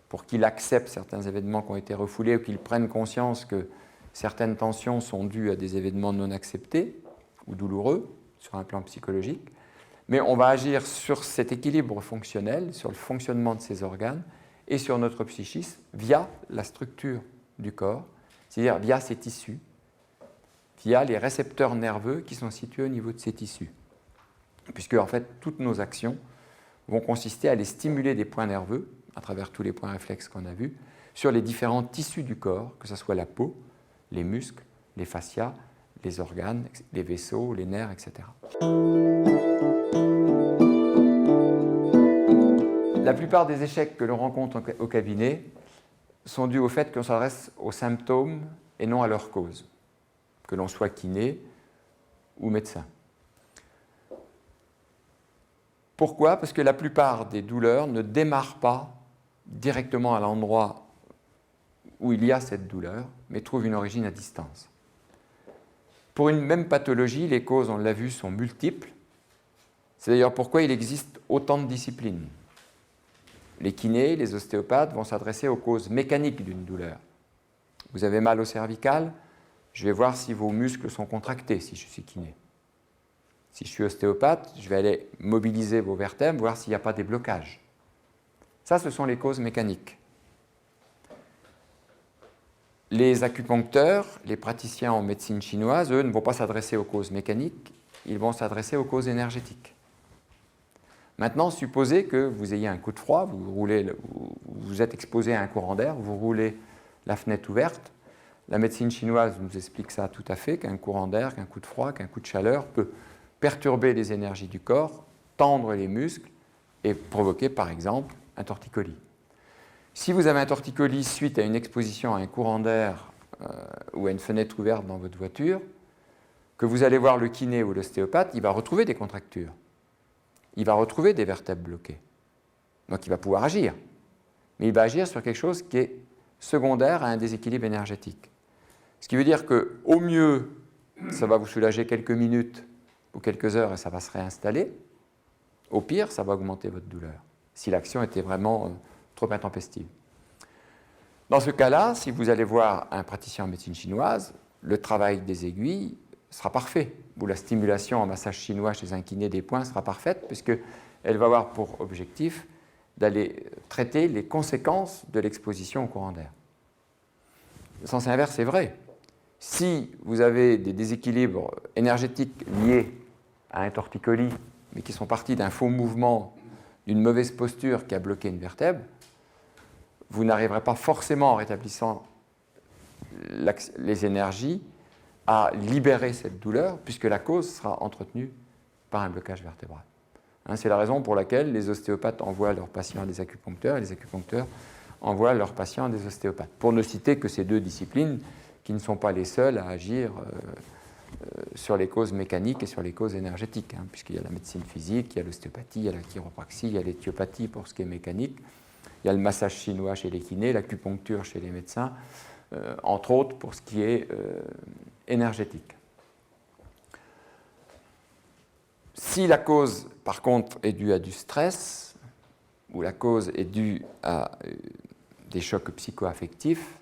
pour qu'il accepte certains événements qui ont été refoulés ou qu'il prenne conscience que certaines tensions sont dues à des événements non acceptés ou douloureux sur un plan psychologique, mais on va agir sur cet équilibre fonctionnel, sur le fonctionnement de ces organes et sur notre psychisme via la structure du corps, c'est-à-dire via ces tissus, via les récepteurs nerveux qui sont situés au niveau de ces tissus. Puisque en fait, toutes nos actions vont consister à aller stimuler des points nerveux, à travers tous les points réflexes qu'on a vus, sur les différents tissus du corps, que ce soit la peau, les muscles, les fascias, les organes, les vaisseaux, les nerfs, etc. La plupart des échecs que l'on rencontre au cabinet sont dus au fait qu'on s'adresse aux symptômes et non à leur cause, que l'on soit kiné ou médecin. Pourquoi? Parce que la plupart des douleurs ne démarrent pas directement à l'endroit où il y a cette douleur, mais trouvent une origine à distance. Pour une même pathologie, les causes, on l'a vu, sont multiples. C'est d'ailleurs pourquoi il existe autant de disciplines. Les kinés, les ostéopathes vont s'adresser aux causes mécaniques d'une douleur. Vous avez mal au cervical, je vais voir si vos muscles sont contractés si je suis kiné. Si je suis ostéopathe, je vais aller mobiliser vos vertèbres, voir s'il n'y a pas des blocages. Ça, ce sont les causes mécaniques. Les acupuncteurs, les praticiens en médecine chinoise, eux, ne vont pas s'adresser aux causes mécaniques, ils vont s'adresser aux causes énergétiques. Maintenant, supposez que vous ayez un coup de froid, vous êtes exposé à un courant d'air, vous roulez la fenêtre ouverte. La médecine chinoise nous explique ça tout à fait, qu'un courant d'air, qu'un coup de froid, qu'un coup de chaleur peut perturber les énergies du corps, tendre les muscles et provoquer par exemple un torticolis. Si vous avez un torticolis suite à une exposition à un courant d'air ou à une fenêtre ouverte dans votre voiture, que vous allez voir le kiné ou l'ostéopathe, il va retrouver des contractures. Il va retrouver des vertèbres bloquées. Donc il va pouvoir agir. Mais il va agir sur quelque chose qui est secondaire à un déséquilibre énergétique. Ce qui veut dire qu'au mieux, ça va vous soulager quelques minutes ou quelques heures et ça va se réinstaller. Au pire, ça va augmenter votre douleur, si l'action était vraiment trop intempestive. Dans ce cas-là, si vous allez voir un praticien en médecine chinoise, le travail des aiguilles sera parfait, ou la stimulation en massage chinois chez un kiné des points sera parfaite, puisqu'elle va avoir pour objectif d'aller traiter les conséquences de l'exposition au courant d'air. Le sens inverse est vrai. Si vous avez des déséquilibres énergétiques liés à un torticolis, mais qui sont partis d'un faux mouvement, d'une mauvaise posture qui a bloqué une vertèbre, vous n'arriverez pas forcément en rétablissant les énergies à libérer cette douleur, puisque la cause sera entretenue par un blocage vertébral. C'est la raison pour laquelle les ostéopathes envoient leurs patients à des acupuncteurs et les acupuncteurs envoient leurs patients à des ostéopathes. Pour ne citer que ces deux disciplines qui ne sont pas les seules à agir sur les causes mécaniques et sur les causes énergétiques, puisqu'il y a la médecine physique, il y a l'ostéopathie, il y a la chiropraxie, il y a l'éthiopathie pour ce qui est mécanique, il y a le massage chinois chez les kinés, l'acupuncture chez les médecins, entre autres pour ce qui est énergétique. Si la cause, par contre, est due à du stress, ou la cause est due à des chocs psycho-affectifs,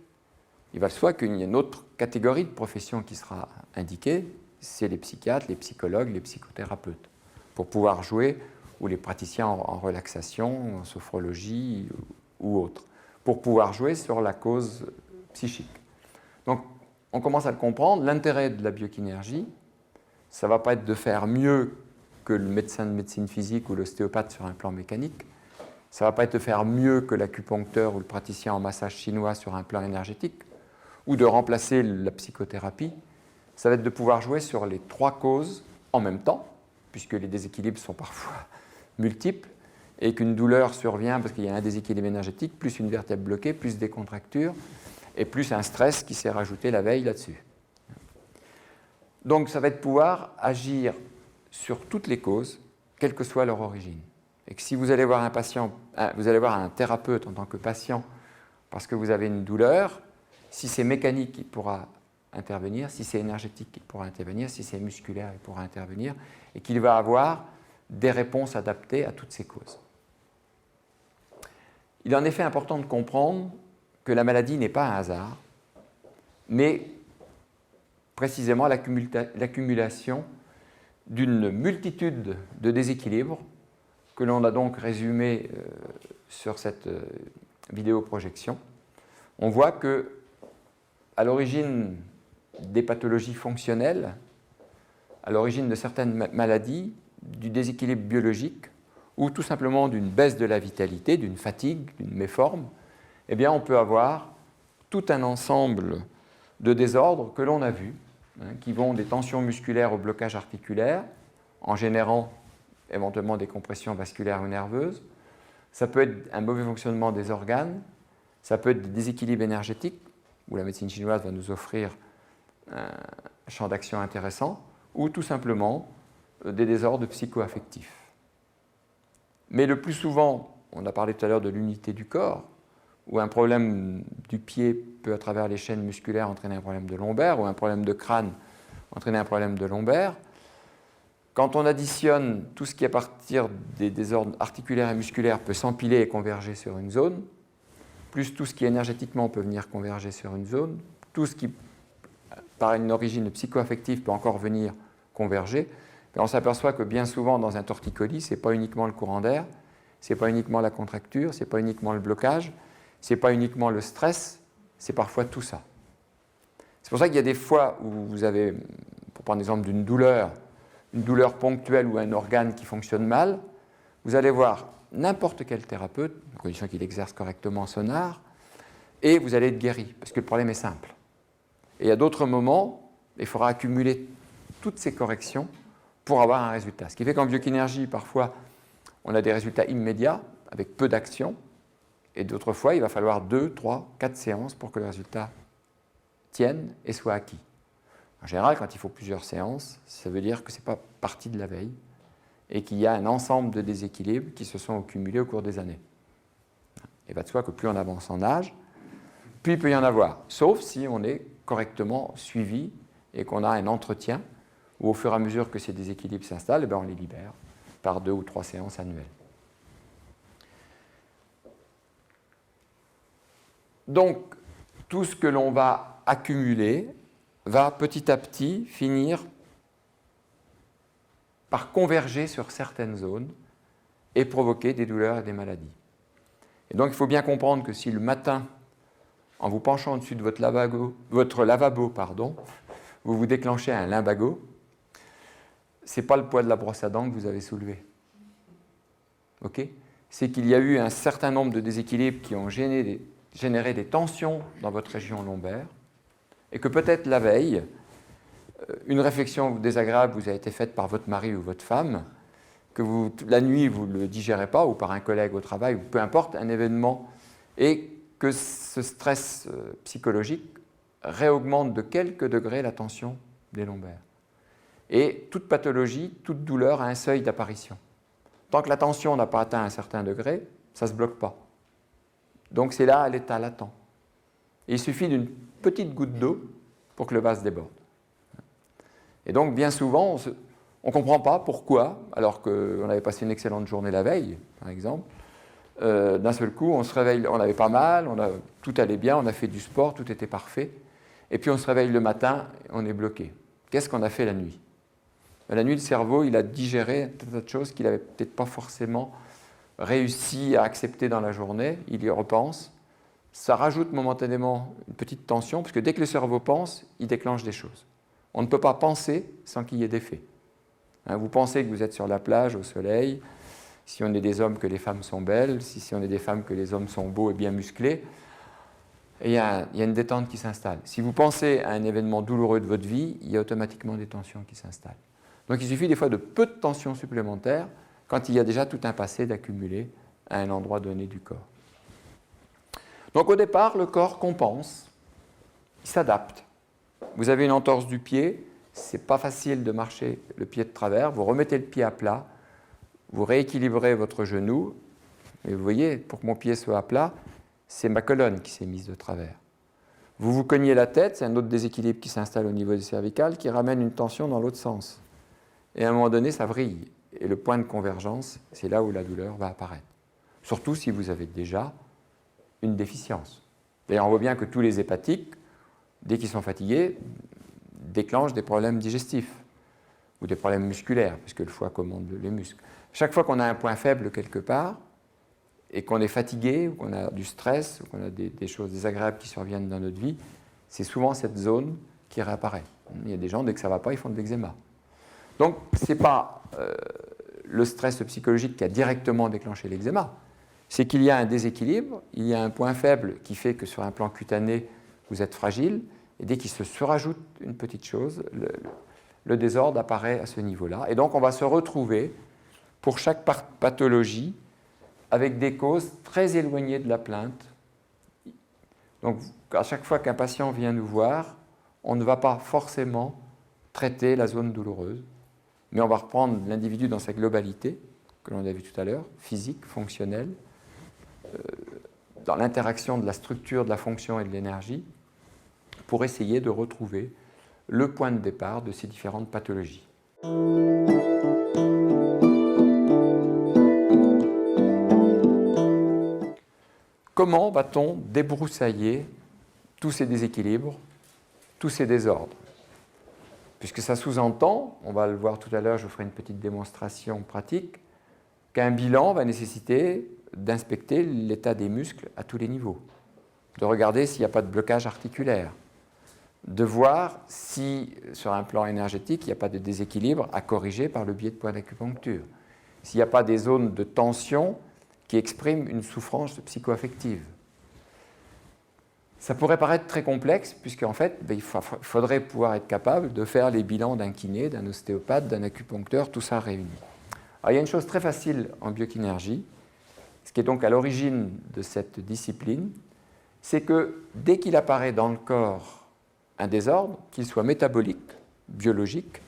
il va de soi qu'il y a une autre catégorie de profession qui sera indiquée, c'est les psychiatres, les psychologues, les psychothérapeutes, pour pouvoir jouer, ou les praticiens en relaxation, en sophrologie ou autre, pour pouvoir jouer sur la cause psychique. Donc, on commence à le comprendre, l'intérêt de la biokinéergie, ça ne va pas être de faire mieux que le médecin de médecine physique ou l'ostéopathe sur un plan mécanique, ça ne va pas être de faire mieux que l'acupuncteur ou le praticien en massage chinois sur un plan énergétique, ou de remplacer la psychothérapie, ça va être de pouvoir jouer sur les trois causes en même temps, puisque les déséquilibres sont parfois multiples, et qu'une douleur survient parce qu'il y a un déséquilibre énergétique, plus une vertèbre bloquée, plus des contractures, et plus un stress qui s'est rajouté la veille là-dessus. Donc ça va être pouvoir agir sur toutes les causes, quelle que soit leur origine. Et que si vous allez voir un patient, vous allez voir un thérapeute en tant que patient parce que vous avez une douleur, si c'est mécanique, il pourra intervenir, si c'est énergétique, il pourra intervenir, si c'est musculaire, il pourra intervenir, et qu'il va avoir des réponses adaptées à toutes ces causes. Il est en effet important de comprendre que la maladie n'est pas un hasard, mais précisément l'accumulation d'une multitude de déséquilibres que l'on a donc résumé sur cette vidéoprojection. On voit que à l'origine des pathologies fonctionnelles, à l'origine de certaines maladies, du déséquilibre biologique ou tout simplement d'une baisse de la vitalité, d'une fatigue, d'une méforme, eh bien on peut avoir tout un ensemble de désordres que l'on a vus, qui vont des tensions musculaires au blocage articulaire, en générant éventuellement des compressions vasculaires ou nerveuses. Ça peut être un mauvais fonctionnement des organes, ça peut être des déséquilibres énergétiques, où la médecine chinoise va nous offrir un champ d'action intéressant, ou tout simplement des désordres psycho-affectifs. Mais le plus souvent, on a parlé tout à l'heure de l'unité du corps, où un problème du pied peut, à travers les chaînes musculaires, entraîner un problème de lombaire, ou un problème de crâne entraîner un problème de lombaire. Quand on additionne tout ce qui, à partir des désordres articulaires et musculaires, peut s'empiler et converger sur une zone, plus tout ce qui énergétiquement peut venir converger sur une zone, tout ce qui, par une origine psycho-affective, peut encore venir converger, on s'aperçoit que bien souvent, dans un torticolis, ce n'est pas uniquement le courant d'air, ce n'est pas uniquement la contracture, ce n'est pas uniquement le blocage, ce n'est pas uniquement le stress, c'est parfois tout ça. C'est pour ça qu'il y a des fois où vous avez, pour prendre l'exemple d'une douleur, une douleur ponctuelle ou un organe qui fonctionne mal, vous allez voir n'importe quel thérapeute, à condition qu'il exerce correctement son art, et vous allez être guéri, parce que le problème est simple. Et à d'autres moments, il faudra accumuler toutes ces corrections pour avoir un résultat. Ce qui fait qu'en biokinéergie, parfois, on a des résultats immédiats, avec peu d'action, et d'autres fois, il va falloir 2, 3, 4 séances pour que le résultat tienne et soit acquis. En général, quand il faut plusieurs séances, ça veut dire que ce n'est pas parti de la veille et qu'il y a un ensemble de déséquilibres qui se sont accumulés au cours des années. Il va de soi que plus on avance en âge, plus il peut y en avoir, sauf si on est correctement suivi et qu'on a un entretien où au fur et à mesure que ces déséquilibres s'installent, on les libère par 2 ou 3 séances annuelles. Donc, tout ce que l'on va accumuler va petit à petit finir par converger sur certaines zones et provoquer des douleurs et des maladies. Et donc il faut bien comprendre que si le matin, en vous penchant au-dessus de votre lavabo, vous vous déclenchez un lumbago, ce n'est pas le poids de la brosse à dents que vous avez soulevé. Okay ? C'est qu'il y a eu un certain nombre de déséquilibres qui ont généré des tensions dans votre région lombaire, et que peut-être la veille, une réflexion désagréable vous a été faite par votre mari ou votre femme, que la nuit vous ne le digérez pas, ou par un collègue au travail, ou peu importe, un événement, et que ce stress psychologique réaugmente de quelques degrés la tension des lombaires. Et toute pathologie, toute douleur a un seuil d'apparition. Tant que la tension n'a pas atteint un certain degré, ça ne se bloque pas. Donc c'est là l'état latent. Et il suffit d'une petite goutte d'eau pour que le vase déborde. Et donc bien souvent, on ne comprend pas pourquoi, alors qu'on avait passé une excellente journée la veille, par exemple, d'un seul coup, on se réveille, on n'avait pas mal, tout allait bien, on a fait du sport, tout était parfait, et puis on se réveille le matin, on est bloqué. Qu'est-ce qu'on a fait la nuit? La nuit, le cerveau, il a digéré un tas de choses qu'il n'avait peut-être pas forcément réussi à accepter dans la journée, il y repense, ça rajoute momentanément une petite tension, parce que dès que le cerveau pense, il déclenche des choses. On ne peut pas penser sans qu'il y ait des faits. Vous pensez que vous êtes sur la plage, au soleil, si on est des hommes que les femmes sont belles, si on est des femmes que les hommes sont beaux et bien musclés, et il y a une détente qui s'installe. Si vous pensez à un événement douloureux de votre vie, il y a automatiquement des tensions qui s'installent. Donc il suffit des fois de peu de tensions supplémentaires quand il y a déjà tout un passé d'accumuler à un endroit donné du corps. Donc au départ, le corps compense, il s'adapte. Vous avez une entorse du pied, ce n'est pas facile de marcher le pied de travers, vous remettez le pied à plat, vous rééquilibrez votre genou, et vous voyez, pour que mon pied soit à plat, c'est ma colonne qui s'est mise de travers. Vous vous cognez la tête, c'est un autre déséquilibre qui s'installe au niveau des cervicales, qui ramène une tension dans l'autre sens. Et à un moment donné, ça vrille. Et le point de convergence, c'est là où la douleur va apparaître. Surtout si vous avez déjà une déficience. D'ailleurs, on voit bien que tous les hépatiques, dès qu'ils sont fatigués, déclenchent des problèmes digestifs ou des problèmes musculaires, puisque le foie commande les muscles. Chaque fois qu'on a un point faible quelque part, et qu'on est fatigué, ou qu'on a du stress, ou qu'on a des choses désagréables qui surviennent dans notre vie, c'est souvent cette zone qui réapparaît. Il y a des gens, dès que ça ne va pas, ils font de l'eczéma. Donc, ce n'est pas le stress psychologique qui a directement déclenché l'eczéma, c'est qu'il y a un déséquilibre, il y a un point faible qui fait que sur un plan cutané, vous êtes fragile, et dès qu'il se surajoute une petite chose, le désordre apparaît à ce niveau-là. Et donc, on va se retrouver, pour chaque pathologie, avec des causes très éloignées de la plainte. Donc, à chaque fois qu'un patient vient nous voir, on ne va pas forcément traiter la zone douloureuse, mais on va reprendre l'individu dans sa globalité, que l'on a vu tout à l'heure, physique, fonctionnelle, dans l'interaction de la structure, de la fonction et de l'énergie, pour essayer de retrouver le point de départ de ces différentes pathologies. Comment va-t-on débroussailler tous ces déséquilibres, tous ces désordres? Puisque ça sous-entend, on va le voir tout à l'heure, je vous ferai une petite démonstration pratique, qu'un bilan va nécessiter d'inspecter l'état des muscles à tous les niveaux, de regarder s'il n'y a pas de blocage articulaire, de voir si, sur un plan énergétique, il n'y a pas de déséquilibre à corriger par le biais de points d'acupuncture, s'il n'y a pas des zones de tension qui expriment une souffrance psychoaffective. Ça pourrait paraître très complexe, puisqu'en fait, il faudrait pouvoir être capable de faire les bilans d'un kiné, d'un ostéopathe, d'un acupuncteur, tout ça réuni. Alors, il y a une chose très facile en biokinénergie, ce qui est donc à l'origine de cette discipline, c'est que dès qu'il apparaît dans le corps un désordre, qu'il soit métabolique, biologique,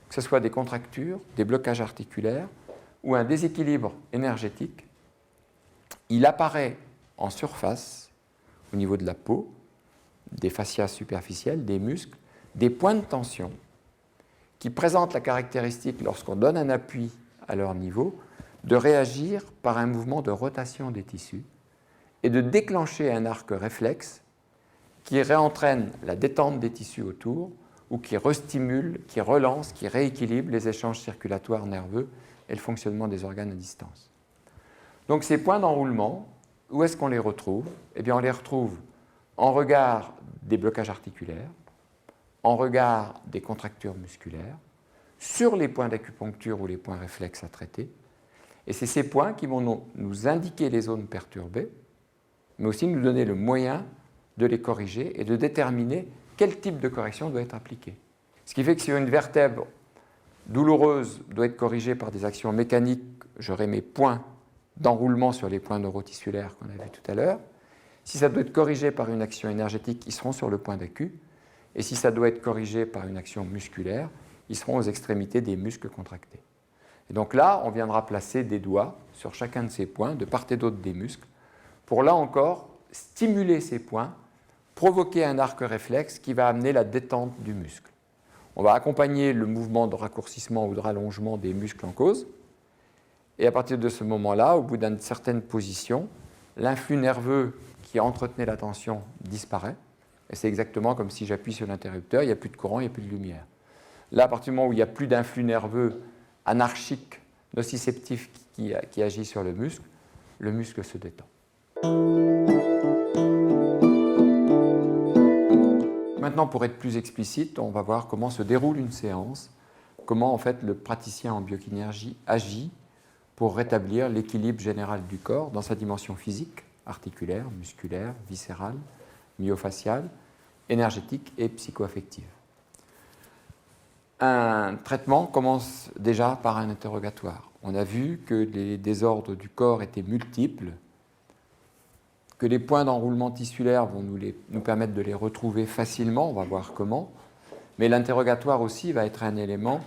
que ce soit des contractures, des blocages articulaires ou un déséquilibre énergétique, il apparaît en surface, au niveau de la peau, des fascias superficielles, des muscles, des points de tension qui présentent la caractéristique, lorsqu'on donne un appui à leur niveau, de réagir par un mouvement de rotation des tissus et de déclencher un arc réflexe qui réentraîne la détente des tissus autour ou qui restimule, qui relance, qui rééquilibre les échanges circulatoires nerveux et le fonctionnement des organes à distance. Donc ces points d'enroulement, où est-ce qu'on les retrouve? Eh bien, on les retrouve en regard des blocages articulaires, en regard des contractures musculaires, sur les points d'acupuncture ou les points réflexes à traiter. Et c'est ces points qui vont nous indiquer les zones perturbées, mais aussi nous donner le moyen de les corriger et de déterminer quel type de correction doit être appliqué. Ce qui fait que si une vertèbre douloureuse doit être corrigée par des actions mécaniques, j'aurai mes points d'enroulement sur les points neurotissulaires qu'on a vus tout à l'heure. Si ça doit être corrigé par une action énergétique, ils seront sur le point d'accu. Et si ça doit être corrigé par une action musculaire, ils seront aux extrémités des muscles contractés. Et donc là, on viendra placer des doigts sur chacun de ces points, de part et d'autre des muscles, pour là encore stimuler ces points, provoquer un arc réflexe qui va amener la détente du muscle. On va accompagner le mouvement de raccourcissement ou de rallongement des muscles en cause. Et à partir de ce moment-là, au bout d'une certaine position, l'influx nerveux qui entretenait la tension disparaît. Et c'est exactement comme si j'appuie sur l'interrupteur, il n'y a plus de courant, il n'y a plus de lumière. Là, à partir du moment où il n'y a plus d'influx nerveux anarchique, nociceptif qui agit sur le muscle se détend. Maintenant, pour être plus explicite, on va voir comment se déroule une séance, comment en fait le praticien en biokinésie agit pour rétablir l'équilibre général du corps dans sa dimension physique, articulaire, musculaire, viscérale, myofaciale, énergétique et psychoaffective. Un traitement commence déjà par un interrogatoire. On a vu que les désordres du corps étaient multiples, que les points d'enroulement tissulaire vont nous permettre de les retrouver facilement, on va voir comment, mais l'interrogatoire aussi va être un élément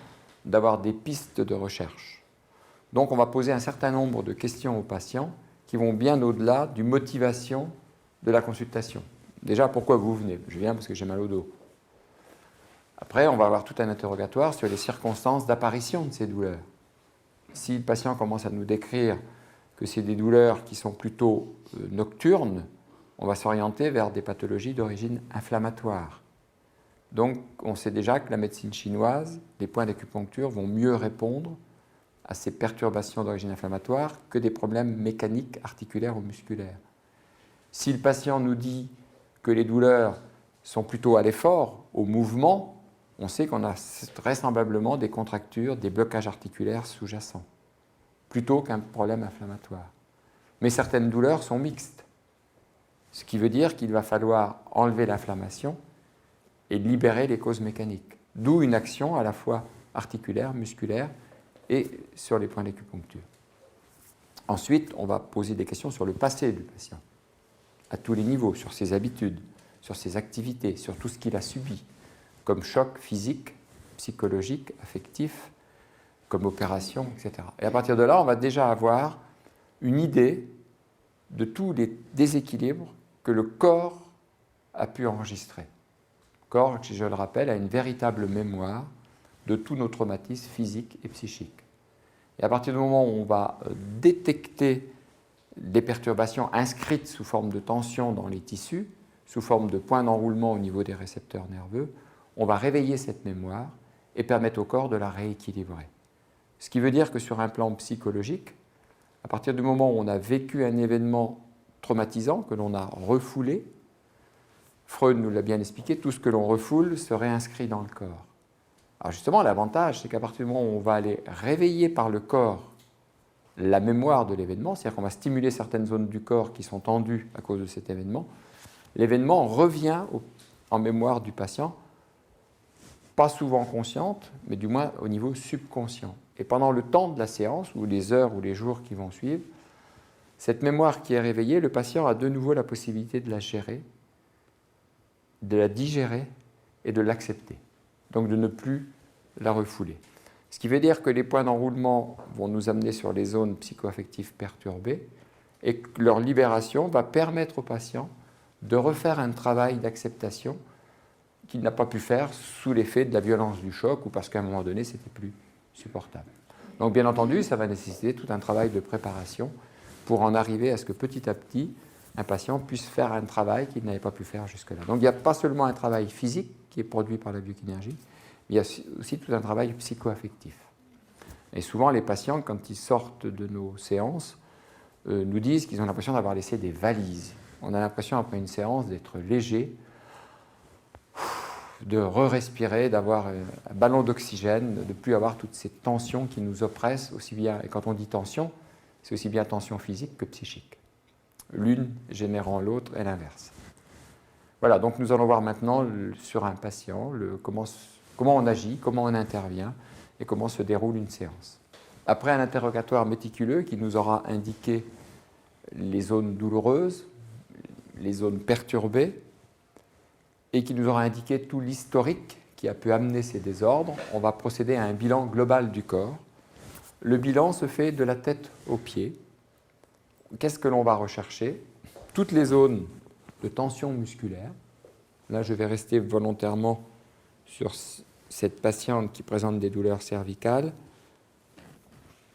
d'avoir des pistes de recherche. Donc on va poser un certain nombre de questions aux patients qui vont bien au-delà d'une motivation de la consultation. Déjà, pourquoi vous venez? Je viens parce que j'ai mal au dos. Après, on va avoir tout un interrogatoire sur les circonstances d'apparition de ces douleurs. Si le patient commence à nous décrire que c'est des douleurs qui sont plutôt nocturnes, on va s'orienter vers des pathologies d'origine inflammatoire. Donc, on sait déjà que la médecine chinoise, les points d'acupuncture vont mieux répondre à ces perturbations d'origine inflammatoire que des problèmes mécaniques, articulaires ou musculaires. Si le patient nous dit que les douleurs sont plutôt à l'effort, au mouvement, on sait qu'on a vraisemblablement des contractures, des blocages articulaires sous-jacents, plutôt qu'un problème inflammatoire. Mais certaines douleurs sont mixtes, ce qui veut dire qu'il va falloir enlever l'inflammation et libérer les causes mécaniques. D'où une action à la fois articulaire, musculaire et sur les points d'acupuncture. Ensuite, on va poser des questions sur le passé du patient, à tous les niveaux, sur ses habitudes, sur ses activités, sur tout ce qu'il a subi, comme choc physique, psychologique, affectif, comme opération, etc. Et à partir de là, on va déjà avoir une idée de tous les déséquilibres que le corps a pu enregistrer. Le corps, je le rappelle, a une véritable mémoire de tous nos traumatismes physiques et psychiques. Et à partir du moment où on va détecter des perturbations inscrites sous forme de tension dans les tissus, sous forme de points d'enroulement au niveau des récepteurs nerveux, on va réveiller cette mémoire et permettre au corps de la rééquilibrer. Ce qui veut dire que sur un plan psychologique, à partir du moment où on a vécu un événement traumatisant, que l'on a refoulé, Freud nous l'a bien expliqué, tout ce que l'on refoule se réinscrit dans le corps. Alors justement, l'avantage, c'est qu'à partir du moment où on va aller réveiller par le corps la mémoire de l'événement, c'est-à-dire qu'on va stimuler certaines zones du corps qui sont tendues à cause de cet événement, l'événement revient en mémoire du patient, pas souvent consciente, mais du moins au niveau subconscient. Et pendant le temps de la séance, ou les heures ou les jours qui vont suivre, cette mémoire qui est réveillée, le patient a de nouveau la possibilité de la gérer, de la digérer et de l'accepter. Donc de ne plus la refouler. Ce qui veut dire que les points d'enroulement vont nous amener sur les zones psychoaffectives perturbées et que leur libération va permettre au patient de refaire un travail d'acceptation qu'il n'a pas pu faire sous l'effet de la violence du choc ou parce qu'à un moment donné, c'était plus supportable. Donc bien entendu, ça va nécessiter tout un travail de préparation pour en arriver à ce que petit à petit, un patient puisse faire un travail qu'il n'avait pas pu faire jusque-là. Donc il n'y a pas seulement un travail physique qui est produit par la biokinésie, mais il y a aussi tout un travail psychoaffectif. Et souvent, les patients, quand ils sortent de nos séances, nous disent qu'ils ont l'impression d'avoir laissé des valises. On a l'impression, après une séance, d'être léger, de re-respirer, d'avoir un ballon d'oxygène, de ne plus avoir toutes ces tensions qui nous oppressent aussi bien. Et quand on dit tension, c'est aussi bien tension physique que psychique. L'une générant l'autre et l'inverse. Voilà, donc nous allons voir maintenant sur un patient comment comment on agit, comment on intervient et comment se déroule une séance. Après un interrogatoire méticuleux qui nous aura indiqué les zones douloureuses, les zones perturbées, et qui nous aura indiqué tout l'historique qui a pu amener ces désordres, on va procéder à un bilan global du corps. Le bilan se fait de la tête aux pieds. Qu'est-ce que l'on va rechercher? Toutes les zones de tension musculaire. Là, je vais rester volontairement sur cette patiente qui présente des douleurs cervicales,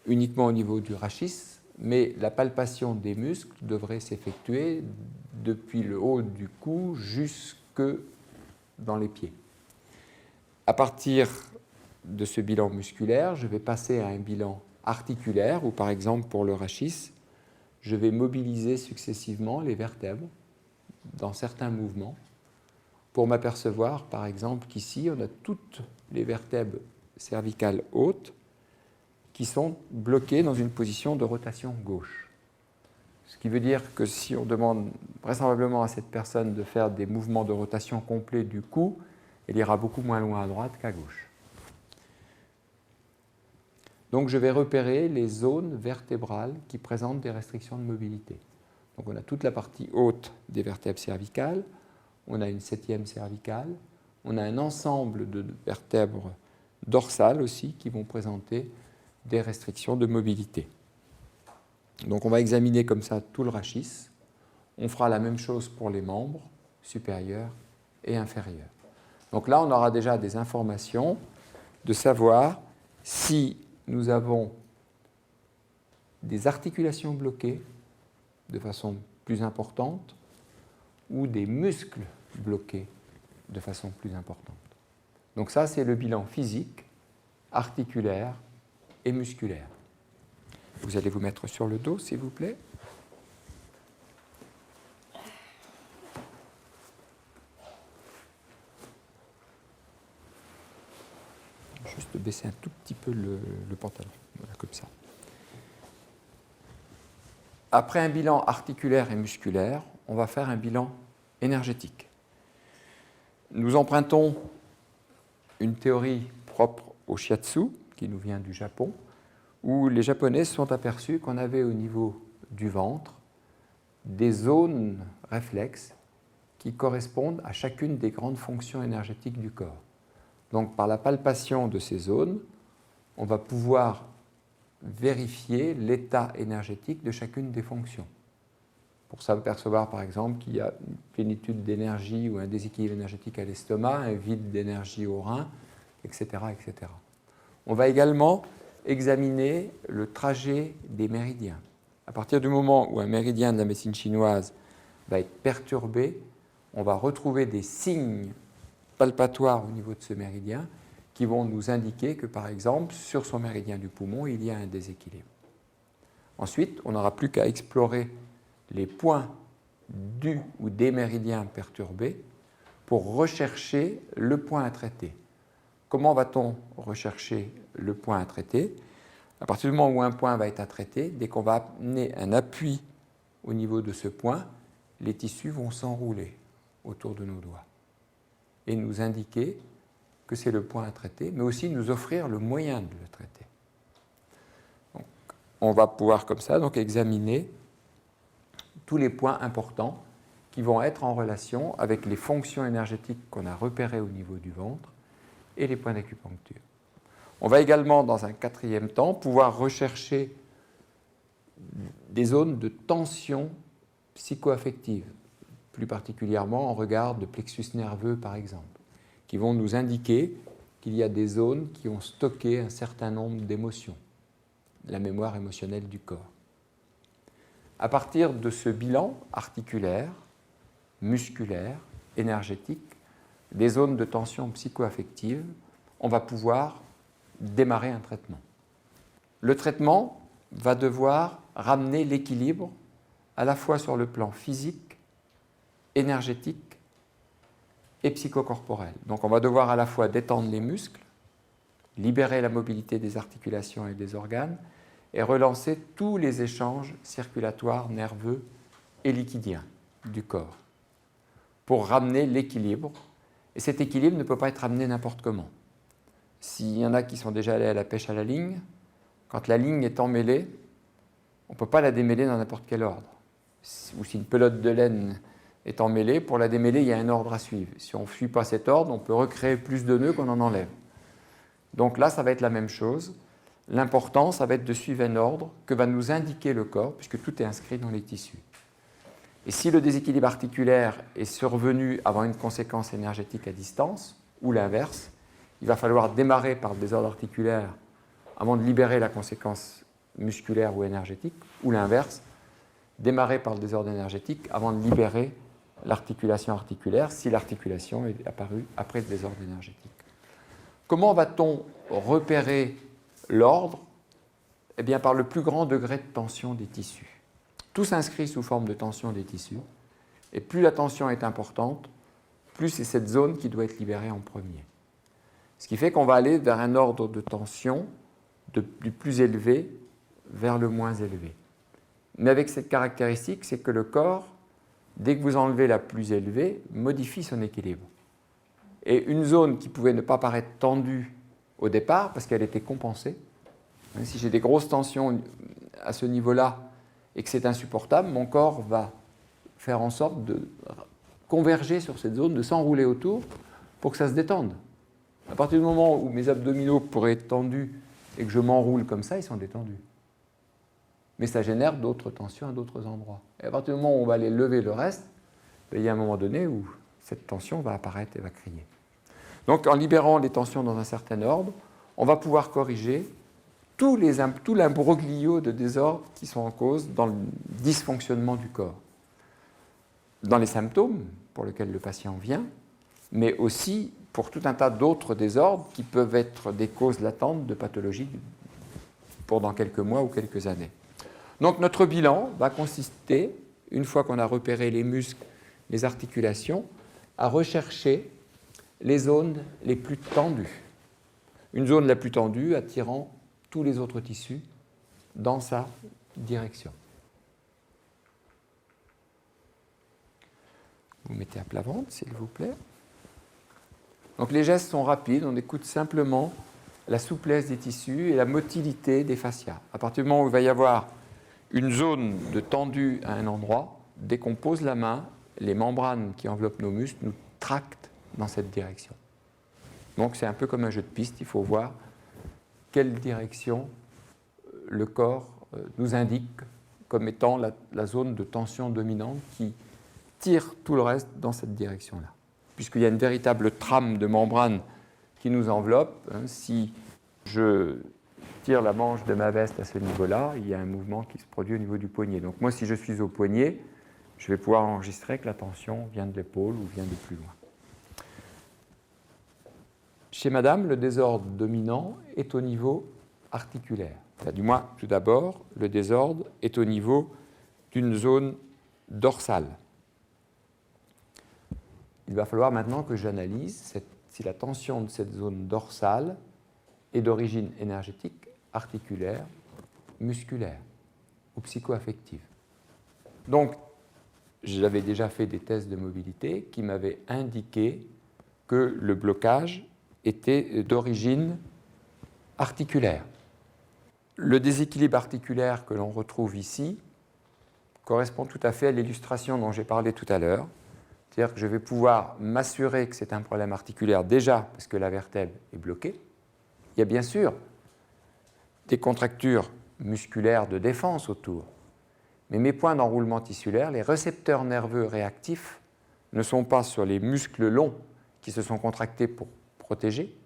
uniquement au niveau du rachis, mais la palpation des muscles devrait s'effectuer depuis le haut du cou jusque dans les pieds. À partir de ce bilan musculaire, je vais passer à un bilan articulaire, où par exemple pour le rachis, je vais mobiliser successivement les vertèbres dans certains mouvements pour m'apercevoir par exemple qu'ici on a toutes les vertèbres cervicales hautes qui sont bloquées dans une position de rotation gauche. Ce qui veut dire que si on demande vraisemblablement à cette personne de faire des mouvements de rotation complets du cou, elle ira beaucoup moins loin à droite qu'à gauche. Donc je vais repérer les zones vertébrales qui présentent des restrictions de mobilité. Donc on a toute la partie haute des vertèbres cervicales, on a une 7e cervicale, on a un ensemble de vertèbres dorsales aussi qui vont présenter des restrictions de mobilité. Donc on va examiner comme ça tout le rachis. On fera la même chose pour les membres supérieurs et inférieurs. Donc là, on aura déjà des informations de savoir si nous avons des articulations bloquées de façon plus importante ou des muscles bloqués de façon plus importante. Donc ça, c'est le bilan physique, articulaire et musculaire. Vous allez vous mettre sur le dos, s'il vous plaît. Juste baisser un tout petit peu le pantalon, voilà, comme ça. Après un bilan articulaire et musculaire, on va faire un bilan énergétique. Nous empruntons une théorie propre au shiatsu, qui nous vient du Japon, où les Japonais se sont aperçus qu'on avait au niveau du ventre des zones réflexes qui correspondent à chacune des grandes fonctions énergétiques du corps. Donc par la palpation de ces zones, on va pouvoir vérifier l'état énergétique de chacune des fonctions. Pour s'apercevoir par exemple qu'il y a une plénitude d'énergie ou un déséquilibre énergétique à l'estomac, un vide d'énergie au rein, etc., etc. On va également examiner le trajet des méridiens. À partir du moment où un méridien de la médecine chinoise va être perturbé, on va retrouver des signes palpatoires au niveau de ce méridien qui vont nous indiquer que, par exemple, sur son méridien du poumon, il y a un déséquilibre. Ensuite, on n'aura plus qu'à explorer les points du ou des méridiens perturbés pour rechercher le point à traiter. Comment va-t-on rechercher le point à traiter? À partir du moment où un point va être à traiter, dès qu'on va amener un appui au niveau de ce point, les tissus vont s'enrouler autour de nos doigts et nous indiquer que c'est le point à traiter, mais aussi nous offrir le moyen de le traiter. Donc, on va pouvoir comme ça donc, examiner tous les points importants qui vont être en relation avec les fonctions énergétiques qu'on a repérées au niveau du ventre et les points d'acupuncture. On va également, dans un 4e temps, pouvoir rechercher des zones de tension psychoaffective, plus particulièrement en regard de plexus nerveux, par exemple, qui vont nous indiquer qu'il y a des zones qui ont stocké un certain nombre d'émotions, la mémoire émotionnelle du corps. À partir de ce bilan articulaire, musculaire, énergétique, des zones de tension psychoaffective, on va pouvoir démarrer un traitement. Le traitement va devoir ramener l'équilibre à la fois sur le plan physique, énergétique et psychocorporel. Donc on va devoir à la fois détendre les muscles, libérer la mobilité des articulations et des organes et relancer tous les échanges circulatoires, nerveux et liquidiens du corps pour ramener l'équilibre. Et cet équilibre ne peut pas être ramené n'importe comment. s'il y en a qui sont déjà allés à la pêche à la ligne, quand la ligne est emmêlée, on ne peut pas la démêler dans n'importe quel ordre. Ou si une pelote de laine est emmêlée, pour la démêler, il y a un ordre à suivre. Si on ne suit pas cet ordre, on peut recréer plus de nœuds qu'on en enlève. Donc là, ça va être la même chose. L'important, ça va être de suivre un ordre que va nous indiquer le corps, puisque tout est inscrit dans les tissus. Et si le déséquilibre articulaire est survenu avant une conséquence énergétique à distance, ou l'inverse, il va falloir démarrer par le désordre articulaire avant de libérer la conséquence musculaire ou énergétique, ou l'inverse, démarrer par le désordre énergétique avant de libérer l'articulation articulaire, si l'articulation est apparue après le désordre énergétique. Comment va-t-on repérer l'ordre? Eh bien, par le plus grand degré de tension des tissus. Tout s'inscrit sous forme de tension des tissus, et plus la tension est importante, plus c'est cette zone qui doit être libérée en premier. Ce qui fait qu'on va aller vers un ordre de tension du plus élevé vers le moins élevé. Mais avec cette caractéristique, c'est que le corps, dès que vous enlevez la plus élevée, modifie son équilibre. Et une zone qui pouvait ne pas paraître tendue au départ, parce qu'elle était compensée, si j'ai des grosses tensions à ce niveau-là et que c'est insupportable, mon corps va faire en sorte de converger sur cette zone, de s'enrouler autour pour que ça se détende. À partir du moment où mes abdominaux pourraient être tendus et que je m'enroule comme ça, ils sont détendus. Mais ça génère d'autres tensions à d'autres endroits. Et à partir du moment où on va aller lever le reste, il y a un moment donné où cette tension va apparaître et va crier. Donc en libérant les tensions dans un certain ordre, on va pouvoir corriger tout l'imbroglio de désordres qui sont en cause dans le dysfonctionnement du corps. Dans les symptômes pour lesquels le patient vient, mais aussi pour tout un tas d'autres désordres qui peuvent être des causes latentes de pathologie pour dans quelques mois ou quelques années. Donc notre bilan va consister, une fois qu'on a repéré les muscles, les articulations, à rechercher les zones les plus tendues. Une zone la plus tendue attirant tous les autres tissus dans sa direction. Vous mettez à plat ventre, s'il vous plaît. Donc les gestes sont rapides, on écoute simplement la souplesse des tissus et la motilité des fascias. À partir du moment où il va y avoir une zone de tendu à un endroit, dès qu'on pose la main, les membranes qui enveloppent nos muscles nous tractent dans cette direction. Donc c'est un peu comme un jeu de piste, il faut voir quelle direction le corps nous indique comme étant la zone de tension dominante qui tire tout le reste dans cette direction-là. Puisqu'il y a une véritable trame de membrane qui nous enveloppe, si je tire la manche de ma veste à ce niveau-là, il y a un mouvement qui se produit au niveau du poignet. Donc moi, si je suis au poignet, je vais pouvoir enregistrer que la tension vient de l'épaule ou vient de plus loin. Chez madame, le désordre dominant est au niveau articulaire. Enfin, du moins, tout d'abord, le désordre est au niveau d'une zone dorsale. Il va falloir maintenant que j'analyse si la tension de cette zone dorsale est d'origine énergétique, articulaire, musculaire ou psychoaffective. Donc, j'avais déjà fait des tests de mobilité qui m'avaient indiqué que le blocage était d'origine articulaire. Le déséquilibre articulaire que l'on retrouve ici correspond tout à fait à l'illustration dont j'ai parlé tout à l'heure. C'est-à-dire que je vais pouvoir m'assurer que c'est un problème articulaire déjà parce que la vertèbre est bloquée. Il y a bien sûr des contractures musculaires de défense autour, mais mes points d'enroulement tissulaire, les récepteurs nerveux réactifs, ne sont pas sur les muscles longs qui se sont contractés pour protéger,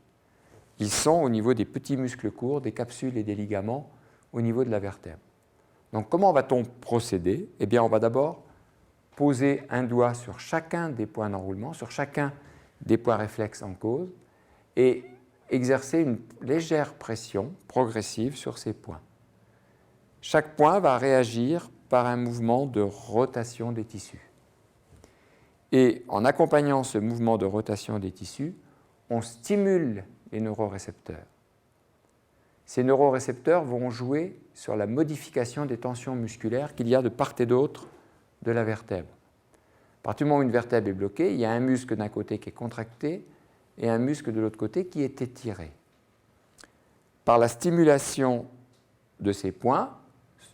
ils sont au niveau des petits muscles courts, des capsules et des ligaments au niveau de la vertèbre. Donc comment va-t-on procéder? Eh bien, on va d'abord poser un doigt sur chacun des points d'enroulement, sur chacun des points réflexes en cause, et exercer une légère pression progressive sur ces points. Chaque point va réagir par un mouvement de rotation des tissus. Et en accompagnant ce mouvement de rotation des tissus, on stimule les neurorécepteurs. Ces neurorécepteurs vont jouer sur la modification des tensions musculaires qu'il y a de part et d'autre de la vertèbre. À partir du moment où une vertèbre est bloquée, il y a un muscle d'un côté qui est contracté et un muscle de l'autre côté qui est étiré. par la stimulation de ces points,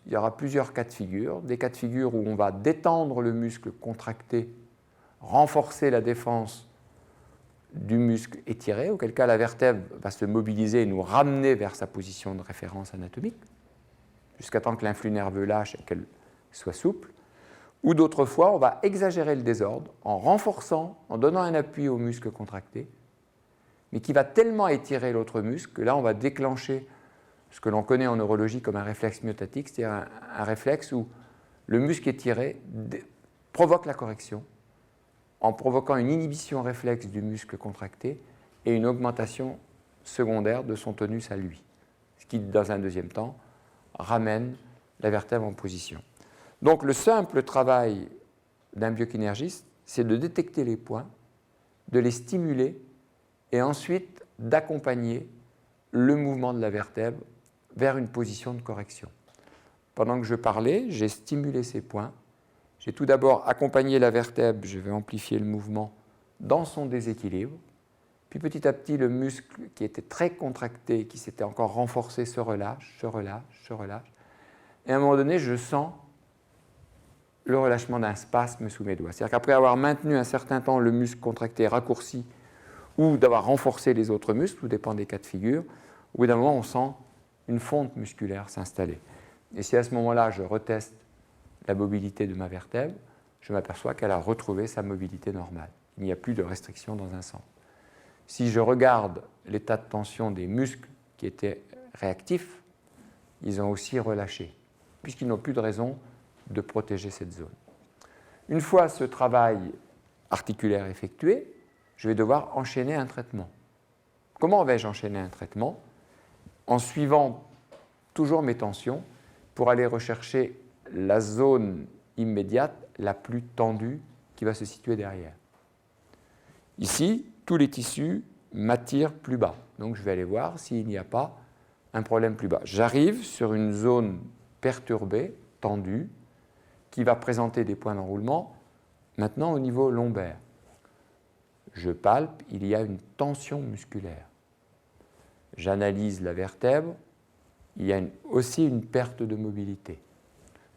il y aura plusieurs cas de figure. Des cas de figure où on va détendre le muscle contracté, renforcer la défense du muscle étiré, auquel cas la vertèbre va se mobiliser et nous ramener vers sa position de référence anatomique, jusqu'à temps que l'influx nerveux lâche et qu'elle soit souple. Ou d'autres fois, on va exagérer le désordre en renforçant, en donnant un appui au muscle contracté, mais qui va tellement étirer l'autre muscle que là, on va déclencher ce que l'on connaît en neurologie comme un réflexe myotatique, c'est-à-dire un réflexe où le muscle étiré provoque la correction en provoquant une inhibition réflexe du muscle contracté et une augmentation secondaire de son tonus à lui, ce qui, dans un deuxième temps, ramène la vertèbre en position. Donc le simple travail d'un biokinergiste, c'est de détecter les points, de les stimuler et ensuite d'accompagner le mouvement de la vertèbre vers une position de correction. Pendant que je parlais, j'ai stimulé ces points. J'ai tout d'abord accompagné la vertèbre, je vais amplifier le mouvement dans son déséquilibre. Puis petit à petit, le muscle qui était très contracté, qui s'était encore renforcé, se relâche, se relâche, se relâche. Et à un moment donné, je sens le relâchement d'un spasme sous mes doigts. C'est-à-dire qu'après avoir maintenu un certain temps le muscle contracté raccourci ou d'avoir renforcé les autres muscles, tout dépend des cas de figure, au bout d'un moment, on sent une fonte musculaire s'installer. Et si à ce moment-là, je reteste la mobilité de ma vertèbre, je m'aperçois qu'elle a retrouvé sa mobilité normale. Il n'y a plus de restriction dans un sens. Si je regarde l'état de tension des muscles qui étaient réactifs, ils ont aussi relâché, puisqu'ils n'ont plus de raison de protéger cette zone. Une fois ce travail articulaire effectué, je vais devoir enchaîner un traitement. Comment vais-je enchaîner un traitement? En suivant toujours mes tensions pour aller rechercher la zone immédiate la plus tendue qui va se situer derrière. Ici, tous les tissus m'attirent plus bas. Donc je vais aller voir s'il n'y a pas un problème plus bas. J'arrive sur une zone perturbée, tendue, qui va présenter des points d'enroulement maintenant au niveau lombaire. Je palpe, il y a une tension musculaire. J'analyse la vertèbre, il y a aussi une perte de mobilité.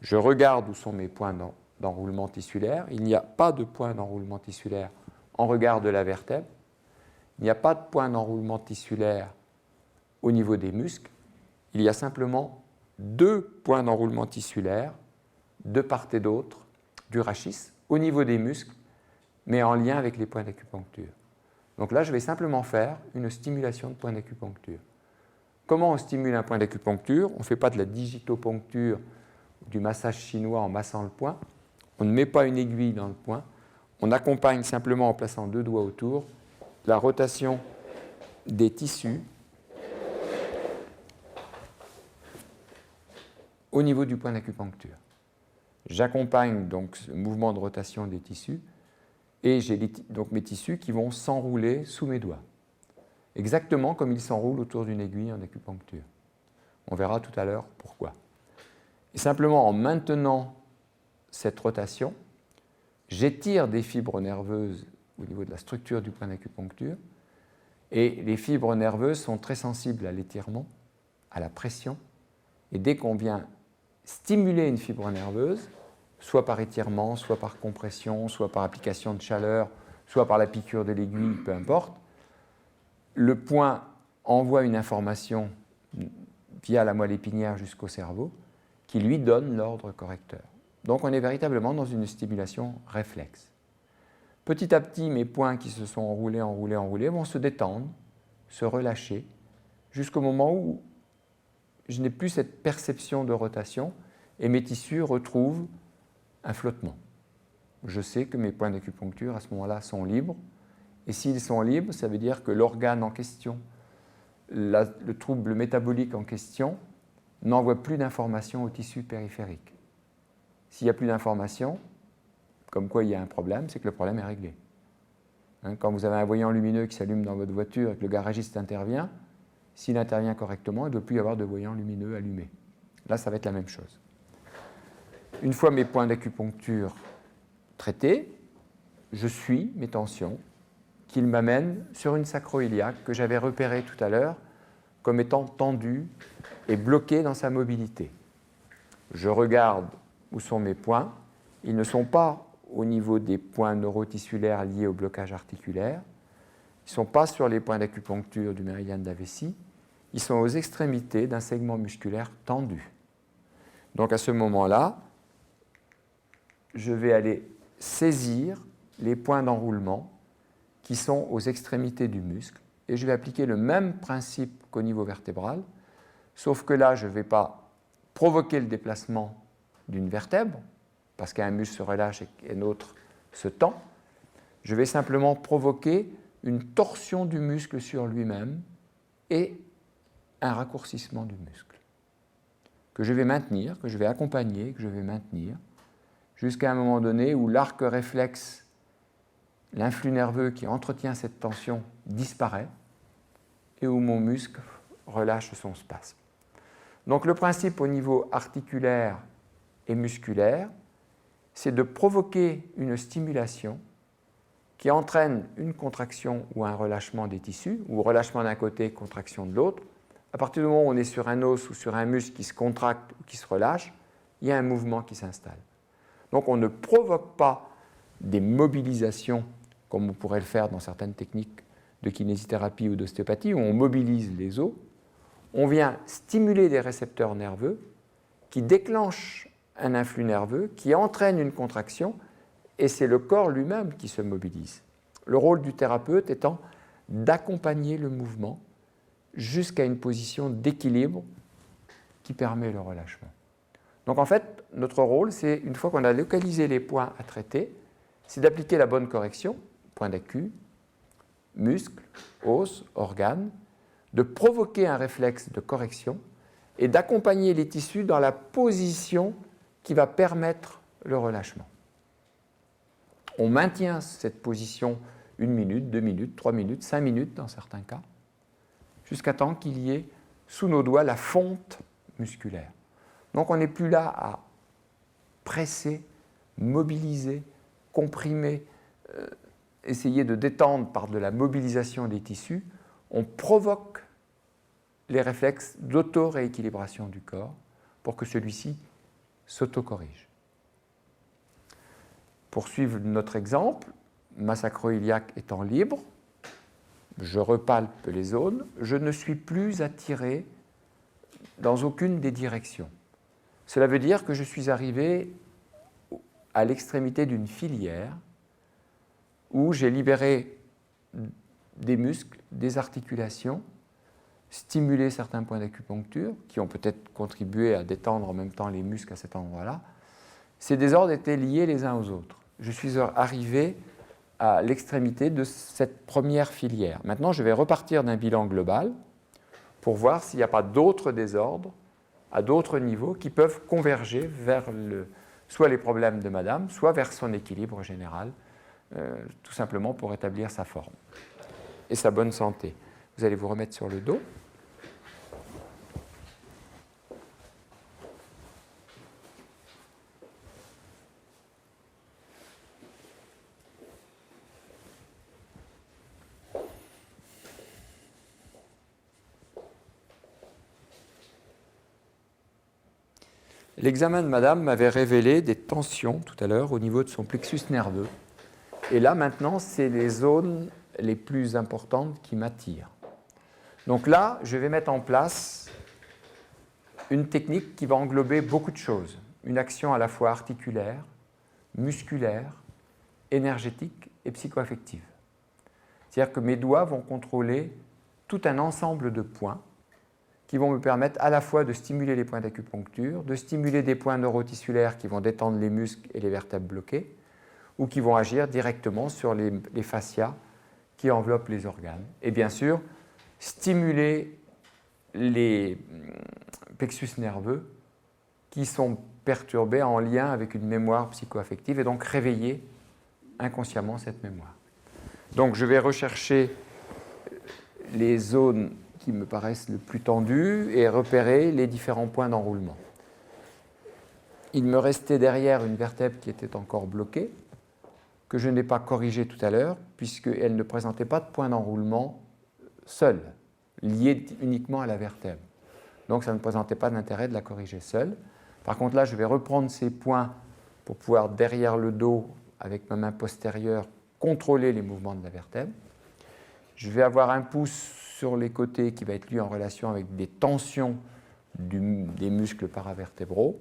Je regarde où sont mes points d'enroulement tissulaire. Il n'y a pas de point d'enroulement tissulaire en regard de la vertèbre. Il n'y a pas de point d'enroulement tissulaire au niveau des muscles. Il y a simplement 2 points d'enroulement tissulaire de part et d'autre du rachis au niveau des muscles, mais en lien avec les points d'acupuncture. Donc là, je vais simplement faire une stimulation de point d'acupuncture. Comment on stimule un point d'acupuncture? On ne fait pas de la digitopuncture, du massage chinois en massant le point. On ne met pas une aiguille dans le point. On accompagne simplement en plaçant 2 doigts autour la rotation des tissus au niveau du point d'acupuncture. J'accompagne donc ce mouvement de rotation des tissus et j'ai donc mes tissus qui vont s'enrouler sous mes doigts, exactement comme ils s'enroulent autour d'une aiguille en acupuncture. On verra tout à l'heure pourquoi. Et simplement en maintenant cette rotation, j'étire des fibres nerveuses au niveau de la structure du point d'acupuncture et les fibres nerveuses sont très sensibles à l'étirement, à la pression, et dès qu'on vient stimuler une fibre nerveuse, soit par étirement, soit par compression, soit par application de chaleur, soit par la piqûre de l'aiguille, peu importe, le point envoie une information via la moelle épinière jusqu'au cerveau qui lui donne l'ordre correcteur. Donc on est véritablement dans une stimulation réflexe. Petit à petit, mes points qui se sont enroulés vont se détendre, se relâcher, jusqu'au moment où je n'ai plus cette perception de rotation et mes tissus retrouvent un flottement. Je sais que mes points d'acupuncture à ce moment-là sont libres, et s'ils sont libres, ça veut dire que l'organe en question, le trouble métabolique en question, n'envoie plus d'informations au tissu périphérique. S'il n'y a plus d'informations, comme quoi il y a un problème, c'est que le problème est réglé. Quand vous avez un voyant lumineux qui s'allume dans votre voiture et que le garagiste intervient, s'il intervient correctement, il ne doit plus y avoir de voyant lumineux allumé. Là, ça va être la même chose. Une fois mes points d'acupuncture traités, je suis mes tensions qu'ils m'amènent sur une sacro-iliaque que j'avais repérée tout à l'heure comme étant tendu et bloqué dans sa mobilité. Je regarde où sont mes points. Ils ne sont pas au niveau des points neurotissulaires liés au blocage articulaire. Ils ne sont pas sur les points d'acupuncture du méridien de la vessie. Ils sont aux extrémités d'un segment musculaire tendu. Donc à ce moment-là, je vais aller saisir les points d'enroulement qui sont aux extrémités du muscle et je vais appliquer le même principe qu'au niveau vertébral, sauf que là, je ne vais pas provoquer le déplacement d'une vertèbre, parce qu'un muscle se relâche et un autre se tend. Je vais simplement provoquer une torsion du muscle sur lui-même et un raccourcissement du muscle, que je vais maintenir, que je vais accompagner, que je vais maintenir, jusqu'à un moment donné où l'arc réflexe, l'influx nerveux qui entretient cette tension, disparaît et où mon muscle relâche son spasme. Donc le principe au niveau articulaire et musculaire, c'est de provoquer une stimulation qui entraîne une contraction ou un relâchement des tissus, ou relâchement d'un côté, contraction de l'autre. À partir du moment où on est sur un os ou sur un muscle qui se contracte ou qui se relâche, il y a un mouvement qui s'installe. Donc on ne provoque pas des mobilisations comme on pourrait le faire dans certaines techniques de kinésithérapie ou d'ostéopathie, où on mobilise les os. On vient stimuler des récepteurs nerveux qui déclenchent un influx nerveux, qui entraîne une contraction, et c'est le corps lui-même qui se mobilise. Le rôle du thérapeute étant d'accompagner le mouvement jusqu'à une position d'équilibre qui permet le relâchement. Donc en fait, notre rôle, c'est, une fois qu'on a localisé les points à traiter, c'est d'appliquer la bonne correction, point d'acu, muscle, os, organes, de provoquer un réflexe de correction et d'accompagner les tissus dans la position qui va permettre le relâchement. On maintient cette position 1 minute, 2 minutes, 3 minutes, 5 minutes dans certains cas, jusqu'à temps qu'il y ait sous nos doigts la fonte musculaire. Donc on n'est plus là à presser, mobiliser, comprimer, essayer de détendre par de la mobilisation des tissus. On provoque les réflexes d'auto-rééquilibration du corps pour que celui-ci s'auto-corrige. Pour suivre notre exemple, ma sacro-iliaque étant libre, je repalpe les zones, je ne suis plus attiré dans aucune des directions. Cela veut dire que je suis arrivé à l'extrémité d'une filière où j'ai libéré des muscles, des articulations, stimulé certains points d'acupuncture qui ont peut-être contribué à détendre en même temps les muscles à cet endroit-là. Ces désordres étaient liés les uns aux autres. Je suis arrivé à l'extrémité de cette première filière. Maintenant, je vais repartir d'un bilan global pour voir s'il n'y a pas d'autres désordres à d'autres niveaux qui peuvent converger vers soit les problèmes de madame, soit vers son équilibre général, tout simplement pour rétablir sa forme et sa bonne santé. Vous allez vous remettre sur le dos. L'examen de madame m'avait révélé des tensions tout à l'heure au niveau de son plexus nerveux. Et là, maintenant, c'est les zones les plus importantes qui m'attirent. Donc là, je vais mettre en place une technique qui va englober beaucoup de choses. Une action à la fois articulaire, musculaire, énergétique et psychoaffective. C'est-à-dire que mes doigts vont contrôler tout un ensemble de points qui vont me permettre à la fois de stimuler les points d'acupuncture, de stimuler des points neurotissulaires qui vont détendre les muscles et les vertèbres bloquées, ou qui vont agir directement sur les fascias qui enveloppent les organes. Et bien sûr, stimuler les plexus nerveux qui sont perturbés en lien avec une mémoire psychoaffective et donc réveiller inconsciemment cette mémoire. Donc je vais rechercher les zones qui me paraissent le plus tendues et repérer les différents points d'enroulement. Il me restait derrière une vertèbre qui était encore bloquée, que je n'ai pas corrigée tout à l'heure, puisqu'elle ne présentait pas de point d'enroulement seul. liée uniquement à la vertèbre. Donc ça ne présentait pas d'intérêt de la corriger seule. Par contre là, je vais reprendre ces points pour pouvoir, derrière le dos, avec ma main postérieure, contrôler les mouvements de la vertèbre. Je vais avoir un pouce sur les côtés qui va être lui en relation avec des tensions des muscles paravertébraux.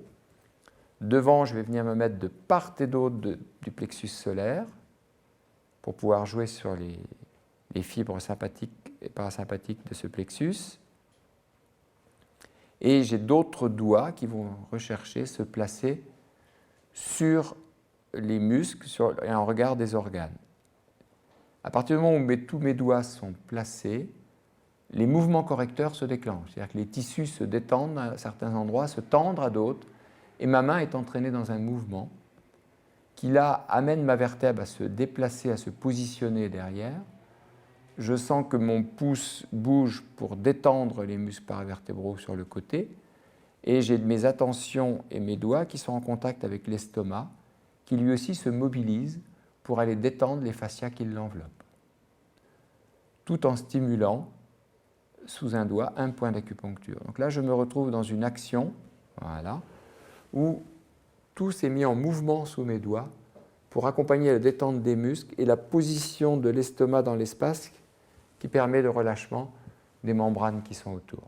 Devant, je vais venir me mettre de part et d'autre du plexus solaire pour pouvoir jouer sur les fibres sympathiques et parasympathiques de ce plexus. Et j'ai d'autres doigts qui vont rechercher se placer sur les muscles et en regard des organes. À partir du moment où tous mes doigts sont placés, les mouvements correcteurs se déclenchent. C'est-à-dire que les tissus se détendent à certains endroits, se tendent à d'autres, et ma main est entraînée dans un mouvement qui, là, amène ma vertèbre à se déplacer, à se positionner derrière. Je sens que mon pouce bouge pour détendre les muscles paravertébraux sur le côté, et j'ai mes attentions et mes doigts qui sont en contact avec l'estomac, qui lui aussi se mobilise pour aller détendre les fascias qui l'enveloppent, tout en stimulant sous un doigt un point d'acupuncture. Donc là, je me retrouve dans une action, voilà, où tout s'est mis en mouvement sous mes doigts pour accompagner la détente des muscles et la position de l'estomac dans l'espace qui permet le relâchement des membranes qui sont autour,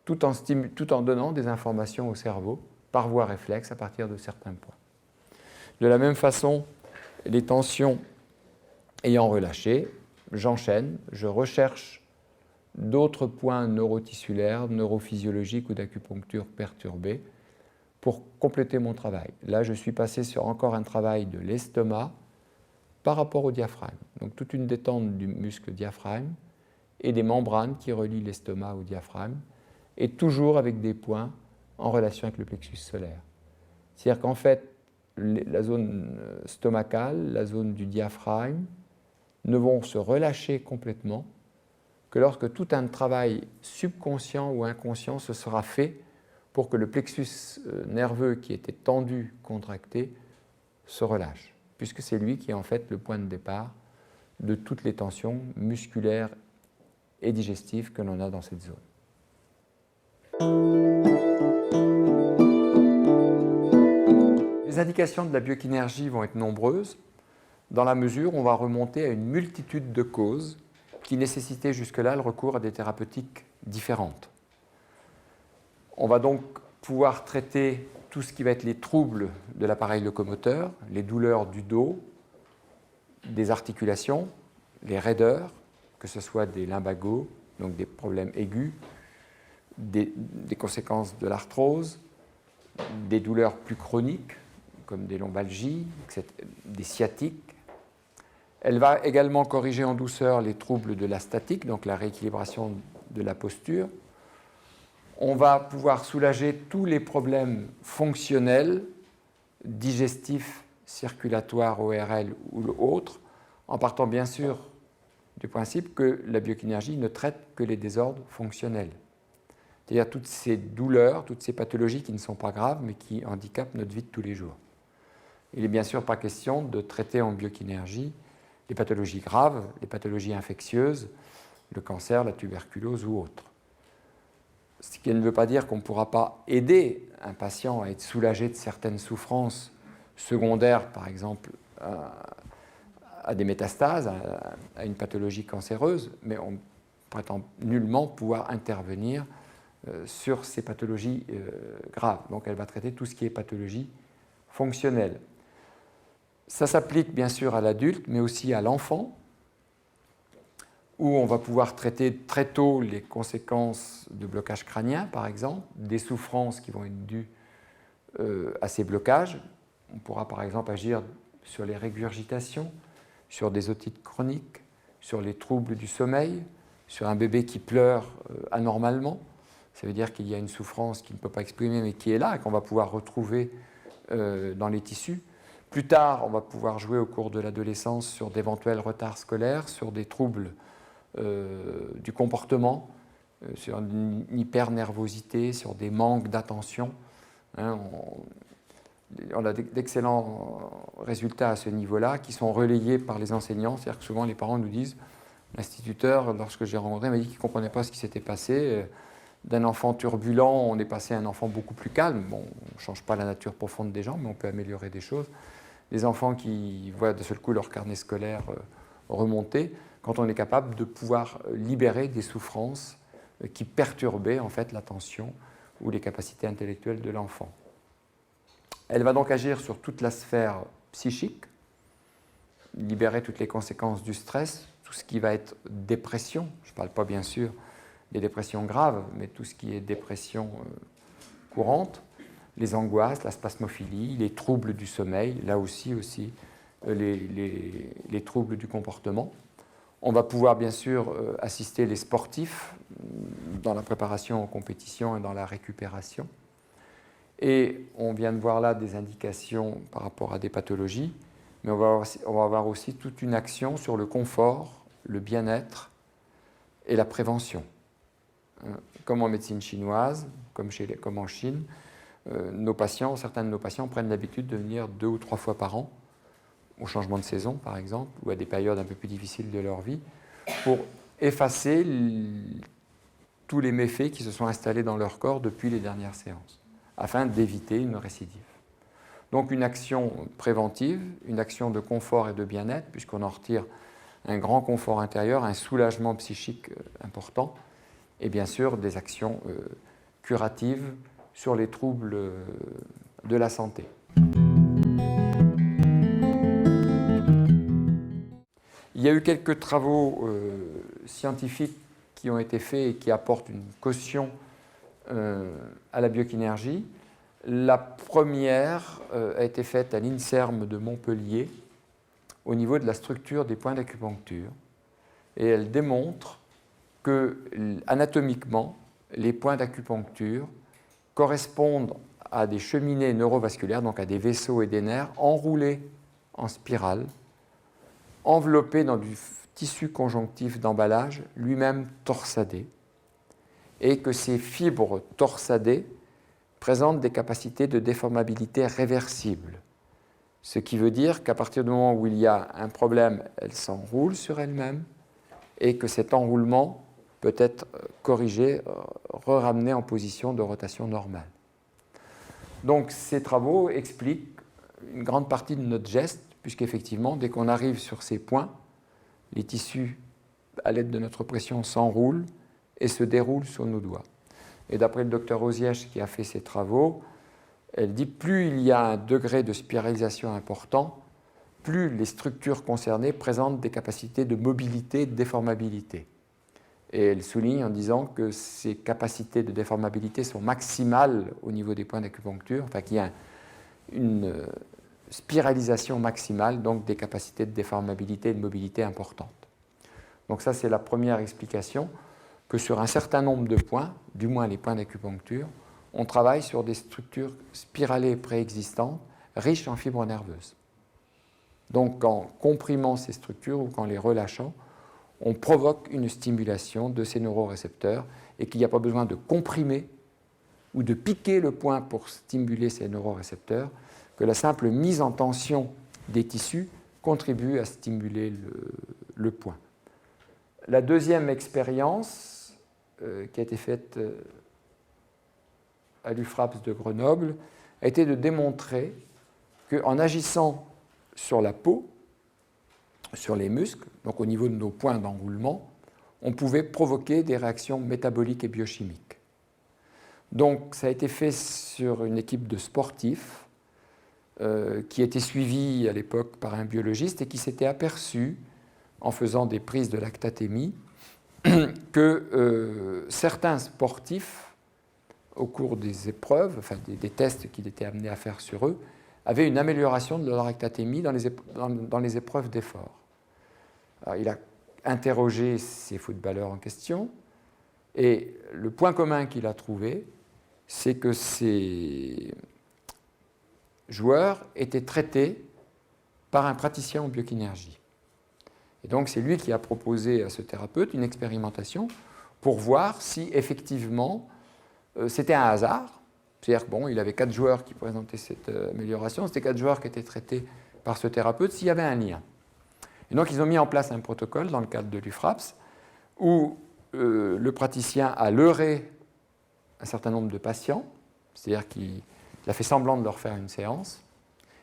tout en donnant des informations au cerveau par voie réflexe à partir de certains points. De la même façon, les tensions ayant relâché, j'enchaîne, je recherche d'autres points neurotissulaires, neurophysiologiques ou d'acupuncture perturbés pour compléter mon travail. Là, je suis passé sur encore un travail de l'estomac par rapport au diaphragme. Donc toute une détente du muscle diaphragme et des membranes qui relient l'estomac au diaphragme, et toujours avec des points en relation avec le plexus solaire. C'est-à-dire qu'en fait, la zone stomacale, la zone du diaphragme, ne vont se relâcher complètement que lorsque tout un travail subconscient ou inconscient se sera fait pour que le plexus nerveux qui était tendu, contracté, se relâche, puisque c'est lui qui est en fait le point de départ de toutes les tensions musculaires et digestives que l'on a dans cette zone. Les indications de la biokinénergie vont être nombreuses, dans la mesure où on va remonter à une multitude de causes qui nécessitaient jusque-là le recours à des thérapeutiques différentes. On va donc pouvoir traiter tout ce qui va être les troubles de l'appareil locomoteur, les douleurs du dos, des articulations, les raideurs, que ce soit des lumbagos, donc des problèmes aigus, des conséquences de l'arthrose, des douleurs plus chroniques, comme des lombalgies, des sciatiques. Elle va également corriger en douceur les troubles de la statique, donc la rééquilibration de la posture. On va pouvoir soulager tous les problèmes fonctionnels, digestifs, circulatoires, ORL ou autres, en partant bien sûr du principe que la biokinénergie ne traite que les désordres fonctionnels. C'est-à-dire toutes ces douleurs, toutes ces pathologies qui ne sont pas graves, mais qui handicapent notre vie de tous les jours. Il n'est bien sûr pas question de traiter en biokinénergie les pathologies graves, les pathologies infectieuses, le cancer, la tuberculose ou autres. Ce qui ne veut pas dire qu'on ne pourra pas aider un patient à être soulagé de certaines souffrances secondaires, par exemple à des métastases, à une pathologie cancéreuse, mais on ne prétend nullement pouvoir intervenir sur ces pathologies graves. Donc elle va traiter tout ce qui est pathologie fonctionnelle. Ça s'applique bien sûr à l'adulte, mais aussi à l'enfant, où on va pouvoir traiter très tôt les conséquences de blocage crânien, par exemple, des souffrances qui vont être dues à ces blocages. On pourra par exemple agir sur les régurgitations, sur des otites chroniques, sur les troubles du sommeil, sur un bébé qui pleure anormalement. Ça veut dire qu'il y a une souffrance qui ne peut pas exprimer, mais qui est là, et qu'on va pouvoir retrouver dans les tissus. Plus tard, on va pouvoir jouer au cours de l'adolescence sur d'éventuels retards scolaires, sur des troubles du comportement, sur une hypernervosité, sur des manques d'attention. Hein, on a d'excellents résultats à ce niveau-là qui sont relayés par les enseignants. C'est-à-dire que souvent les parents nous disent « L'instituteur, lorsque j'ai rencontré, m'a dit qu'il ne comprenait pas ce qui s'était passé. D'un enfant turbulent, on est passé à un enfant beaucoup plus calme. Bon, on ne change pas la nature profonde des gens, mais on peut améliorer des choses. Les enfants qui voient de seul coup leur carnet scolaire remonter, quand on est capable de pouvoir libérer des souffrances qui perturbaient en fait l'attention ou les capacités intellectuelles de l'enfant. Elle va donc agir sur toute la sphère psychique, libérer toutes les conséquences du stress, tout ce qui va être dépression. Je ne parle pas bien sûr des dépressions graves, mais tout ce qui est dépression courante, les angoisses, la spasmophilie, les troubles du sommeil, là aussi les troubles du comportement. On va pouvoir bien sûr assister les sportifs dans la préparation aux compétitions et dans la récupération. Et on vient de voir là des indications par rapport à des pathologies, mais on va avoir aussi toute une action sur le confort, le bien-être et la prévention. Comme en médecine chinoise, comme en Chine, certains de nos patients prennent l'habitude de venir 2 ou 3 fois par an, au changement de saison par exemple, ou à des périodes un peu plus difficiles de leur vie, pour effacer tous les méfaits qui se sont installés dans leur corps depuis les dernières séances, afin d'éviter une récidive. Donc une action préventive, une action de confort et de bien-être, puisqu'on en retire un grand confort intérieur, un soulagement psychique important, et bien sûr des actions curatives sur les troubles de la santé. Il y a eu quelques travaux scientifiques qui ont été faits et qui apportent une caution à la biokinésie. La première a été faite à l'INSERM de Montpellier au niveau de la structure des points d'acupuncture, et elle démontre que anatomiquement, les points d'acupuncture correspondent à des cheminées neurovasculaires, donc à des vaisseaux et des nerfs enroulés en spirale, enveloppés dans du tissu conjonctif d'emballage, lui-même torsadé, et que ces fibres torsadées présentent des capacités de déformabilité réversibles. Ce qui veut dire qu'à partir du moment où il y a un problème, elles s'enroulent sur elles-mêmes, et que cet enroulement peut être corrigé, ramené en position de rotation normale. Donc ces travaux expliquent une grande partie de notre geste, puisqu'effectivement, dès qu'on arrive sur ces points, les tissus, à l'aide de notre pression, s'enroulent et se déroulent sur nos doigts. Et d'après le docteur Ozièche qui a fait ces travaux, elle dit plus il y a un degré de spiralisation important, plus les structures concernées présentent des capacités de mobilité et de déformabilité. Et elle souligne en disant que ces capacités de déformabilité sont maximales au niveau des points d'acupuncture, enfin qu'il y a une spiralisation maximale, donc des capacités de déformabilité et de mobilité importantes. Donc ça, c'est la première explication, que sur un certain nombre de points, du moins les points d'acupuncture, on travaille sur des structures spiralées préexistantes, riches en fibres nerveuses. Donc en comprimant ces structures ou qu'en les relâchant, on provoque une stimulation de ces neurorécepteurs et qu'il n'y a pas besoin de comprimer ou de piquer le point pour stimuler ces neurorécepteurs, que la simple mise en tension des tissus contribue à stimuler le point. La deuxième expérience qui a été faite à l'UFRAPS de Grenoble a été de démontrer qu'en agissant sur la peau, sur les muscles, donc au niveau de nos points d'enroulement, on pouvait provoquer des réactions métaboliques et biochimiques. Donc ça a été fait sur une équipe de sportifs qui était suivie à l'époque par un biologiste et qui s'était aperçu, en faisant des prises de lactatémie, que certains sportifs, au cours des épreuves, enfin des tests qu'il était amené à faire sur eux, avaient une amélioration de leur lactatémie dans les épreuves d'effort. Alors, il a interrogé ces footballeurs en question, et le point commun qu'il a trouvé, c'est que ces joueurs étaient traités par un praticien en biokinésie. Et donc c'est lui qui a proposé à ce thérapeute une expérimentation pour voir si effectivement c'était un hasard, c'est-à-dire qu'il avait 4 joueurs qui présentaient cette amélioration, c'était 4 joueurs qui étaient traités par ce thérapeute, s'il y avait un lien. Et donc ils ont mis en place un protocole dans le cadre de l'UFRAPS où le praticien a leurré un certain nombre de patients, c'est-à-dire qu'il a fait semblant de leur faire une séance,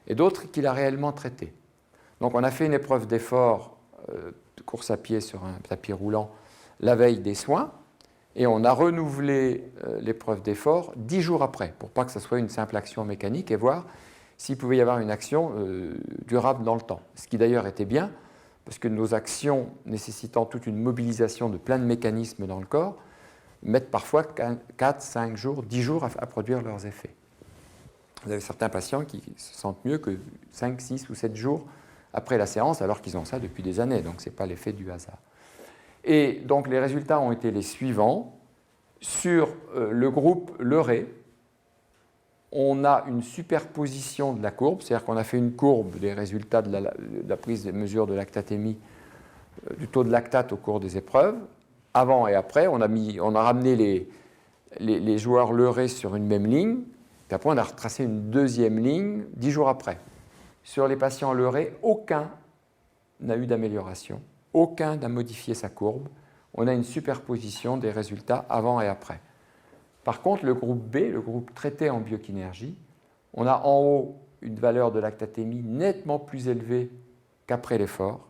et d'autres qu'il a réellement traités. Donc on a fait une épreuve d'effort de course à pied sur un tapis roulant la veille des soins, et on a renouvelé l'épreuve d'effort 10 jours après, pour pas que ce soit une simple action mécanique, et voir s'il pouvait y avoir une action durable dans le temps. Ce qui d'ailleurs était bien, parce que nos actions nécessitant toute une mobilisation de plein de mécanismes dans le corps mettent parfois 4, 5 jours, 10 jours à produire leurs effets. Vous avez certains patients qui se sentent mieux que 5, 6 ou 7 jours après la séance, alors qu'ils ont ça depuis des années, donc ce n'est pas l'effet du hasard. Et donc les résultats ont été les suivants. Sur le groupe leurré, on a une superposition de la courbe, c'est-à-dire qu'on a fait une courbe des résultats de la prise des mesures de lactatémie, du taux de lactate au cours des épreuves. Avant et après, on a ramené les joueurs leurrés sur une même ligne, puis après on a retracé une deuxième ligne 10 jours après. Sur les patients leurrés, aucun n'a eu d'amélioration, aucun n'a modifié sa courbe. On a une superposition des résultats avant et après. Par contre, le groupe B, le groupe traité en biokinénergie, on a en haut une valeur de lactatémie nettement plus élevée qu'après l'effort.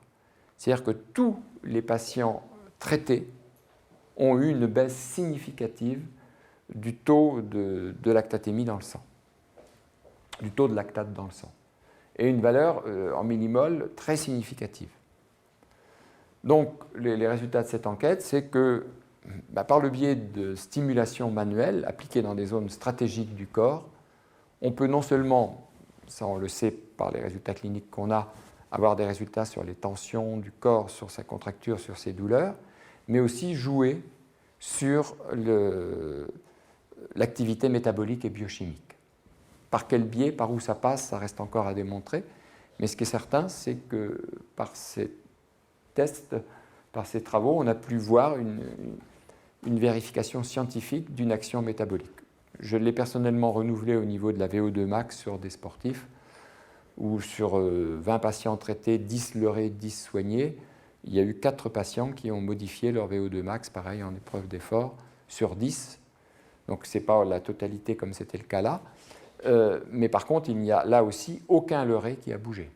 C'est-à-dire que tous les patients traités ont eu une baisse significative du taux de lactatémie dans le sang, du taux de lactate dans le sang, et une valeur en millimol très significative. Donc, les résultats de cette enquête, c'est que par le biais de stimulation manuelle appliquée dans des zones stratégiques du corps, on peut non seulement, ça on le sait par les résultats cliniques qu'on a, avoir des résultats sur les tensions du corps, sur sa contracture, sur ses douleurs, mais aussi jouer sur l'activité métabolique et biochimique. Par quel biais, par où ça passe, ça reste encore à démontrer, mais ce qui est certain, c'est que par ces tests, par ces travaux, on a pu voir une vérification scientifique d'une action métabolique. Je l'ai personnellement renouvelé au niveau de la VO2 max sur des sportifs, où sur 20 patients traités, 10 leurrés, 10 soignés, il y a eu 4 patients qui ont modifié leur VO2 max, pareil en épreuve d'effort, sur 10. Donc ce n'est pas la totalité comme c'était le cas là. Mais par contre, il n'y a là aussi aucun leurré qui a bougé.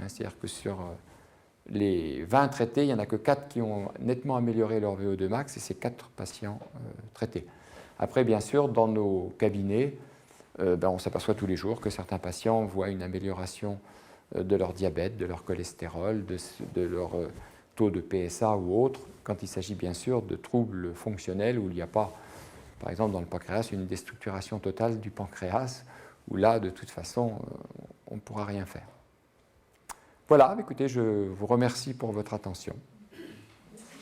C'est-à-dire que sur les 20 traités, il n'y en a que 4 qui ont nettement amélioré leur VO2 max, et c'est 4 patients traités. Après, bien sûr, dans nos cabinets, on s'aperçoit tous les jours que certains patients voient une amélioration de leur diabète, de leur cholestérol, de leur taux de PSA ou autre, quand il s'agit bien sûr de troubles fonctionnels où il n'y a pas, par exemple dans le pancréas, une déstructuration totale du pancréas, où là, de toute façon, on ne pourra rien faire. Voilà, écoutez, je vous remercie pour votre attention.